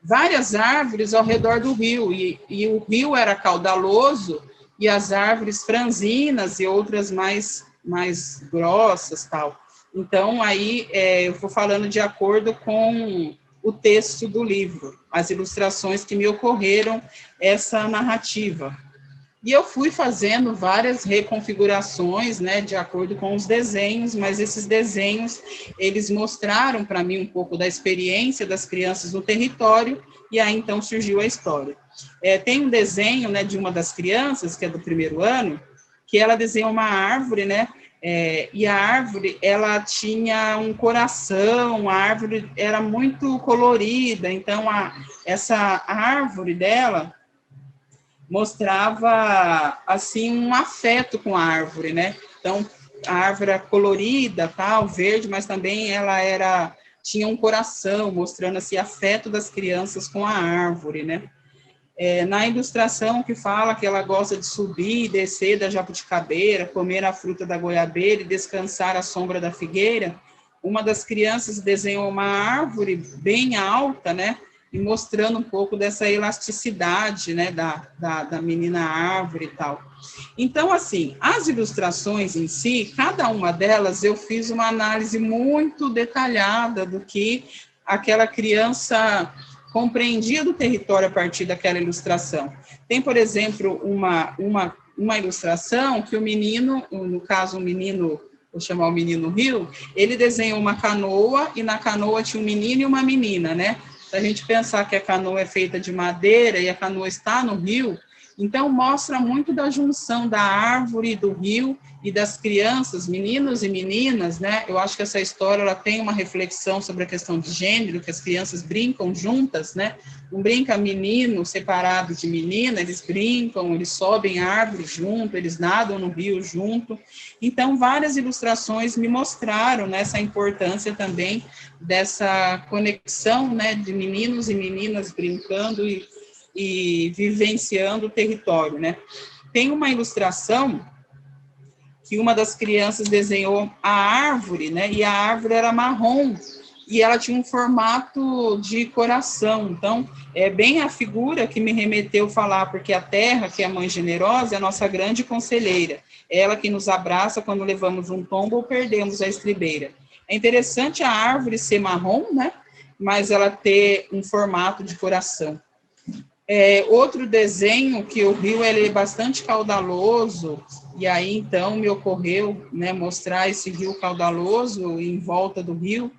várias árvores ao redor do rio, e o rio era caudaloso, e as árvores franzinas e outras mais grossas, tal. Então, aí eu vou falando de acordo com o texto do livro, as ilustrações que me ocorreram, essa narrativa. E eu fui fazendo várias reconfigurações, né, de acordo com os desenhos, mas esses desenhos, eles mostraram para mim um pouco da experiência das crianças no território, e aí então surgiu a história. Tem um desenho, né, de uma das crianças, que é do primeiro ano, que ela desenhou uma árvore, né, e a árvore, ela tinha um coração, a árvore era muito colorida, então essa árvore dela mostrava, assim, um afeto com a árvore, né? Então, a árvore era colorida, tal, verde, mas também ela tinha um coração, mostrando, assim, afeto das crianças com a árvore, né? Na ilustração que fala que ela gosta de subir e descer da jabuticabeira, comer a fruta da goiabeira e descansar à sombra da figueira, uma das crianças desenhou uma árvore bem alta, né, e mostrando um pouco dessa elasticidade, né, da menina árvore e tal. Então, assim, as ilustrações em si, cada uma delas, eu fiz uma análise muito detalhada do que aquela criança compreendia do território a partir daquela ilustração. Tem, por exemplo, uma ilustração que o menino, no caso, vou chamar o menino Rio, ele desenhou uma canoa, e na canoa tinha um menino e uma menina, né? Se a gente pensar que a canoa é feita de madeira e a canoa está no rio, então mostra muito da junção da árvore, do rio e das crianças, meninos e meninas, né? Eu acho que essa história ela tem uma reflexão sobre a questão de gênero, que as crianças brincam juntas, né? Não brinca menino separado de menina, eles brincam, eles sobem árvores junto, eles nadam no rio junto. Então, várias ilustrações me mostraram, né, essa importância também dessa conexão, né, de meninos e meninas brincando e vivenciando o território, né? Tem uma ilustração que uma das crianças desenhou a árvore, né? E a árvore era marrom e ela tinha um formato de coração. Então, é bem a figura que me remeteu a falar, porque a terra, que é a mãe generosa, é a nossa grande conselheira. É ela que nos abraça quando levamos um tombo ou perdemos a estribeira. É interessante a árvore ser marrom, né? Mas ela ter um formato de coração. Outro desenho, que o rio ele é bastante caudaloso, e aí então me ocorreu, né, mostrar esse rio caudaloso em volta do rio,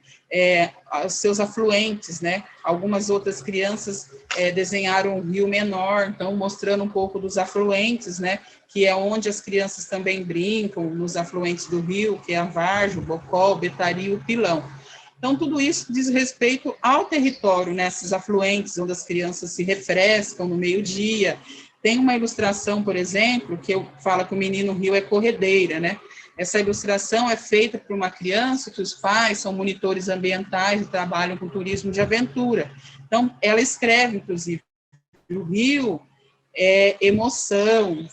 os seus afluentes, né? Algumas outras crianças desenharam um rio menor, então mostrando um pouco dos afluentes, né? Que é onde as crianças também brincam, nos afluentes do rio, que é a Vargem, o Bocó, o Betari e o Pilão. Então, tudo isso diz respeito ao território, nesses afluentes, onde as crianças se refrescam no meio-dia. Tem uma ilustração, por exemplo, que fala que o menino rio é corredeira, né? Essa ilustração é feita por uma criança que os pais são monitores ambientais e trabalham com turismo de aventura. Então, ela escreve, inclusive, o rio é emoção.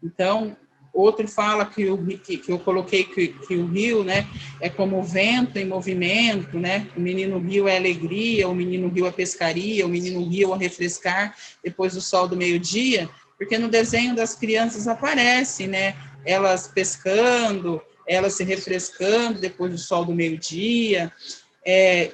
Então, outro fala que eu coloquei que o rio, né, é como o vento em movimento, né? O menino rio é alegria, o menino rio é pescaria, o menino rio é refrescar depois do sol do meio-dia, porque no desenho das crianças aparece, né? Elas pescando, elas se refrescando depois do sol do meio-dia.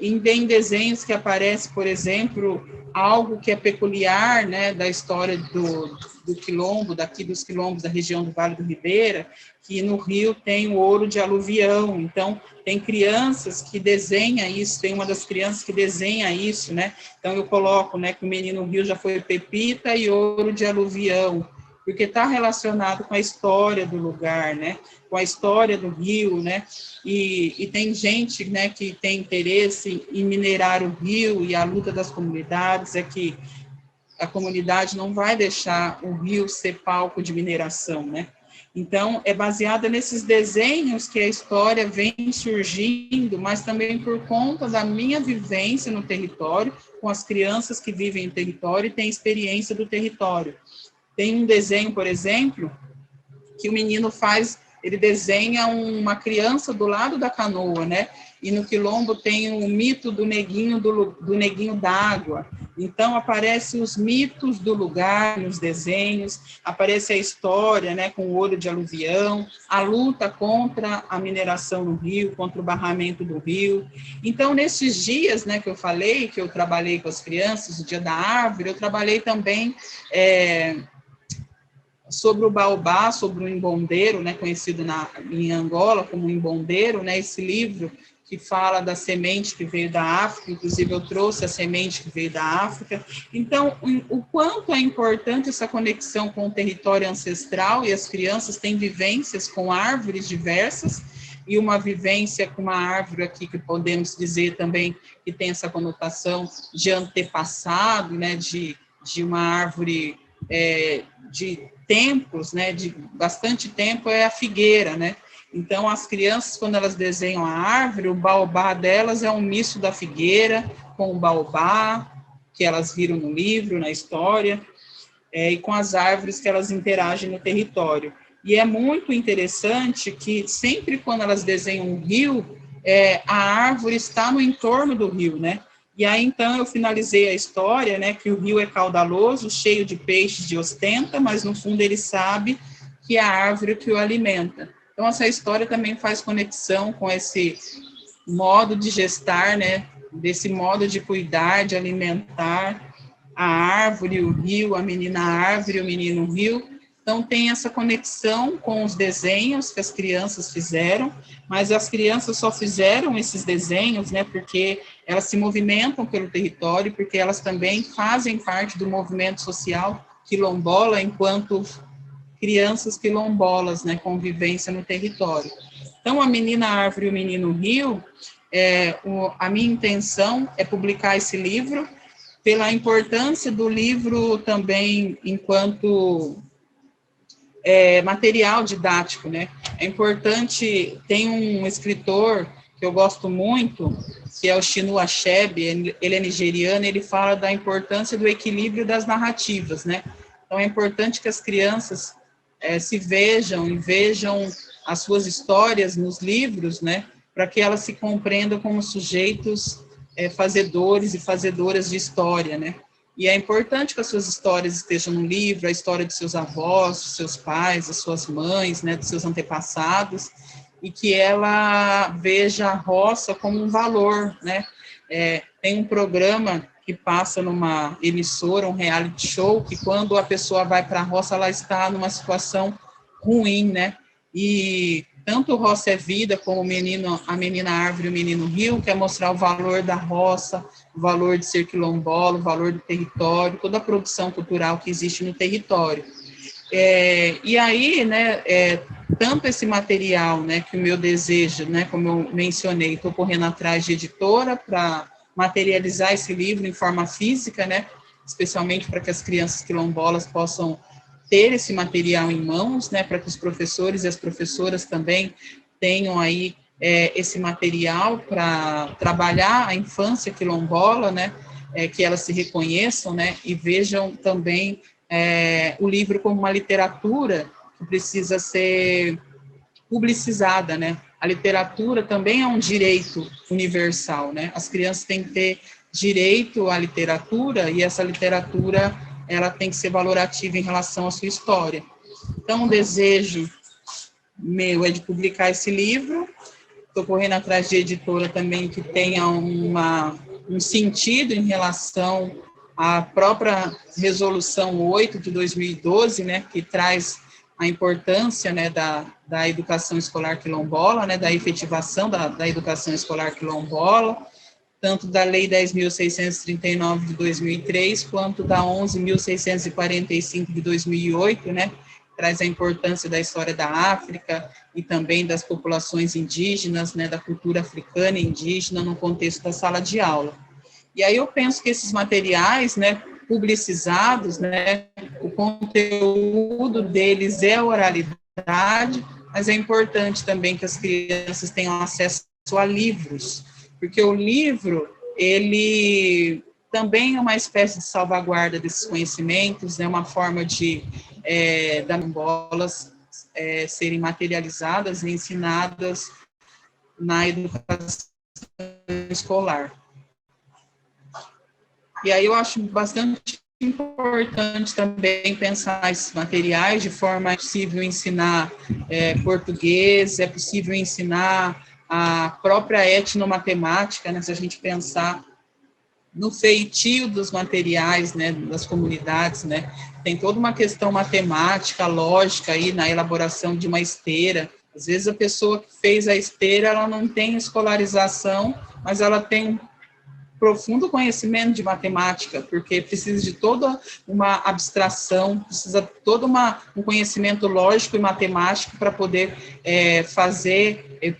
Em desenhos que aparece, por exemplo, algo que é peculiar, né, da história do quilombo, daqui dos quilombos da região do Vale do Ribeira, que no Rio tem o ouro de aluvião. Então, tem crianças que desenham isso, tem uma das crianças que desenha isso, né? Então, eu coloco, né, que o menino Rio já foi pepita e ouro de aluvião, porque está relacionado com a história do lugar, né? Com a história do rio, né? E tem gente, né, que tem interesse em minerar o rio, e a luta das comunidades é que a comunidade não vai deixar o rio ser palco de mineração, né? Então, é baseada nesses desenhos que a história vem surgindo, mas também por conta da minha vivência no território, com as crianças que vivem no território e têm experiência do território. Tem um desenho, por exemplo, que o menino faz, ele desenha uma criança do lado da canoa, né? E no quilombo tem o mito do neguinho d'água. Então, aparecem os mitos do lugar nos desenhos, aparece a história, né, com o olho de aluvião, a luta contra a mineração no rio, contra o barramento do rio. Então, nesses dias, né, que eu falei, que eu trabalhei com as crianças, o Dia da Árvore, eu trabalhei também sobre o baobá, sobre o imbondeiro, né, conhecido em Angola como imbondeiro, né, esse livro que fala da semente que veio da África, inclusive eu trouxe a semente que veio da África. Então, o quanto é importante essa conexão com o território ancestral, e as crianças têm vivências com árvores diversas, e uma vivência com uma árvore aqui que podemos dizer também que tem essa conotação de antepassado, né, de uma árvore de tempos, né, de bastante tempo, é a figueira, né? Então, as crianças, quando elas desenham a árvore, o baobá delas é um misto da figueira com o baobá, que elas viram no livro, na história, e com as árvores que elas interagem no território. E é muito interessante que sempre quando elas desenham um rio, a árvore está no entorno do rio, né? E aí, então, eu finalizei a história, né, que o rio é caudaloso, cheio de peixes de ostenta, mas no fundo ele sabe que é a árvore que o alimenta. Então, essa história também faz conexão com esse modo de gestar, né, desse modo de cuidar, de alimentar a árvore, o rio, a menina árvore, o menino rio. Então, tem essa conexão com os desenhos que as crianças fizeram, mas as crianças só fizeram esses desenhos, né, porque elas se movimentam pelo território, porque elas também fazem parte do movimento social quilombola, enquanto crianças quilombolas, né, convivência no território. Então, a menina árvore e o menino rio, a minha intenção é publicar esse livro, pela importância do livro também enquanto material didático, né? É importante, tem um escritor que eu gosto muito, que é o Chinua Achebe, ele é nigeriano, ele fala da importância do equilíbrio das narrativas, né? Então, é importante que as crianças se vejam e vejam as suas histórias nos livros, né? Para que elas se compreendam como sujeitos fazedores e fazedoras de história, né? E é importante que as suas histórias estejam no livro, a história de seus avós, dos seus pais, das suas mães, né, dos seus antepassados, e que ela veja a roça como um valor, né? Tem um programa que passa numa emissora, um reality show, que quando a pessoa vai para a roça, ela está numa situação ruim, né? E tanto Roça é Vida, como a menina árvore e o menino rio, quer mostrar o valor da roça, o valor de ser quilombola, o valor do território, toda a produção cultural que existe no território. E aí, né, tanto esse material, né, que o meu desejo, né, como eu mencionei, estou correndo atrás de editora para materializar esse livro em forma física, né, especialmente para que as crianças quilombolas possam ter esse material em mãos, né, para que os professores e as professoras também tenham aí esse material para trabalhar a infância quilombola, né, que elas se reconheçam, né, e vejam também o livro como uma literatura que precisa ser publicizada, né. A literatura também é um direito universal, né, as crianças têm que ter direito à literatura, e essa literatura ela tem que ser valorativa em relação à sua história. Então, o desejo meu é de publicar esse livro, estou correndo atrás de editora também que tenha um sentido em relação à própria Resolução 8 de 2012, né, que traz a importância, né, da educação escolar quilombola, né, da efetivação da educação escolar quilombola, tanto da Lei 10.639 de 2003, quanto da 11.645 de 2008, né, traz a importância da história da África e também das populações indígenas, né, da cultura africana e indígena no contexto da sala de aula. E aí eu penso que esses materiais, né, publicizados, né, o conteúdo deles é a oralidade, qualidade, mas é importante também que as crianças tenham acesso a livros, porque o livro, ele também é uma espécie de salvaguarda desses conhecimentos, é uma forma de das bolas serem materializadas e ensinadas na educação escolar. E aí eu acho bastante importante também pensar esses materiais de forma possível ensinar português, é possível ensinar a própria etnomatemática, né, se a gente pensar no feitio dos materiais, né, das comunidades, né, tem toda uma questão matemática, lógica aí na elaboração de uma esteira. Às vezes a pessoa que fez a esteira, ela não tem escolarização, mas ela tem profundo conhecimento de matemática, porque precisa de toda uma abstração, precisa de todo um conhecimento lógico e matemático para poder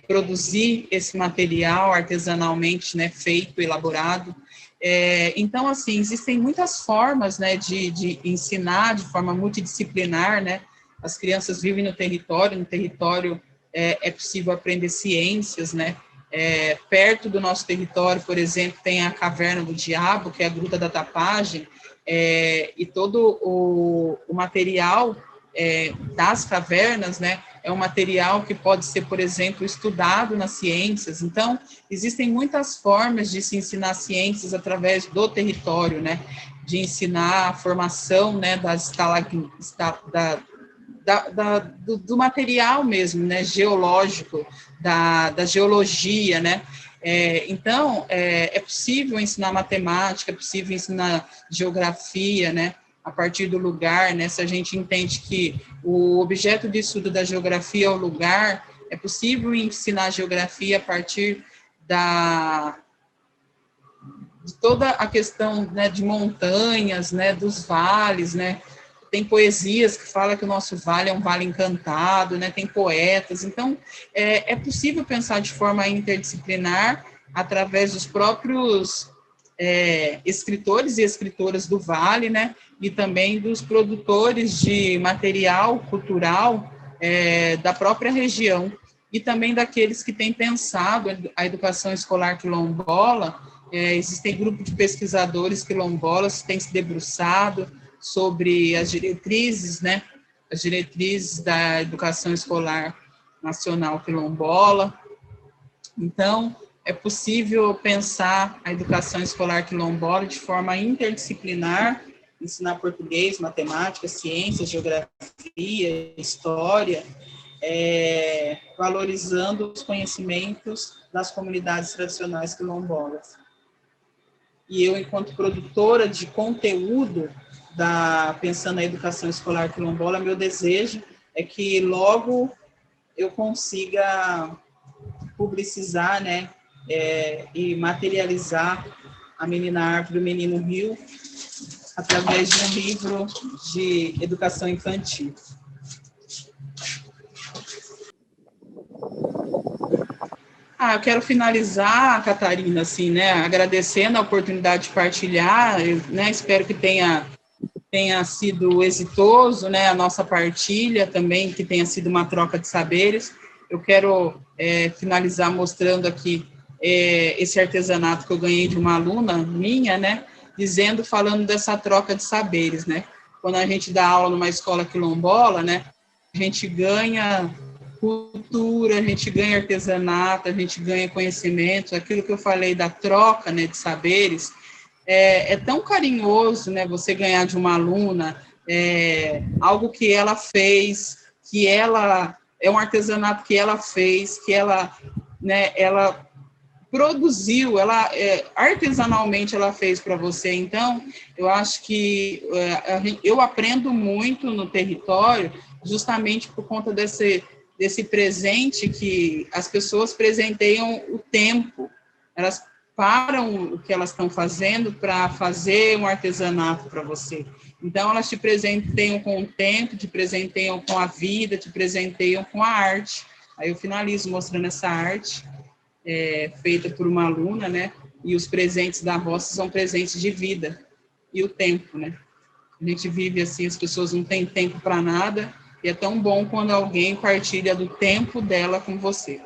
produzir esse material artesanalmente, né, feito, elaborado. Então, assim, existem muitas formas, né, de ensinar de forma multidisciplinar, né, as crianças vivem no território é possível aprender ciências, né, perto do nosso território, por exemplo, tem a Caverna do Diabo, que é a Gruta da Tapagem, e todo o material das cavernas, né, é um material que pode ser, por exemplo, estudado nas ciências. Então, existem muitas formas de se ensinar ciências através do território, né, de ensinar a formação, né, do material mesmo, né, geológico, da geologia, né. Então, é possível ensinar matemática, é possível ensinar geografia, né, a partir do lugar, né, se a gente entende que o objeto de estudo da geografia é o lugar, é possível ensinar geografia a partir de toda a questão, né, de montanhas, né, dos vales, né. Tem poesias que falam que o nosso vale é um vale encantado, né, tem poetas. Então, é possível pensar de forma interdisciplinar através dos próprios escritores e escritoras do vale, né, e também dos produtores de material cultural da própria região, e também daqueles que têm pensado a educação escolar quilombola. Existem grupos de pesquisadores quilombolas que têm se debruçado sobre as diretrizes, né, as diretrizes da educação escolar nacional quilombola. Então, é possível pensar a educação escolar quilombola de forma interdisciplinar, ensinar português, matemática, ciências, geografia, história, valorizando os conhecimentos das comunidades tradicionais quilombolas. E eu, enquanto produtora de conteúdo, pensando na educação escolar quilombola, meu desejo é que logo eu consiga publicizar, né, e materializar a Menina Árvore e o Menino Rio através de um livro de educação infantil. Eu quero finalizar, Catarina, assim, né, agradecendo a oportunidade de partilhar, né, espero que tenha sido exitoso, né, a nossa partilha também, que tenha sido uma troca de saberes. Eu quero finalizar mostrando aqui esse artesanato que eu ganhei de uma aluna minha, né, falando dessa troca de saberes, né. Quando a gente dá aula numa escola quilombola, né, a gente ganha cultura, a gente ganha artesanato, a gente ganha conhecimento, aquilo que eu falei da troca, né, de saberes. É tão carinhoso, né, você ganhar de uma aluna algo que ela fez, que ela é um artesanato que ela fez, que ela, né, ela produziu, artesanalmente ela fez para você. Então, eu acho que eu aprendo muito no território, justamente por conta desse presente que as pessoas presenteiam o tempo, elas param o que elas estão fazendo para fazer um artesanato para você. Então, elas te presenteiam com o tempo, te presenteiam com a vida, te presenteiam com a arte. Aí eu finalizo mostrando essa arte feita por uma aluna, né? E os presentes da roça são presentes de vida e o tempo, né? A gente vive assim, as pessoas não têm tempo para nada, E é tão bom quando alguém partilha do tempo dela com você.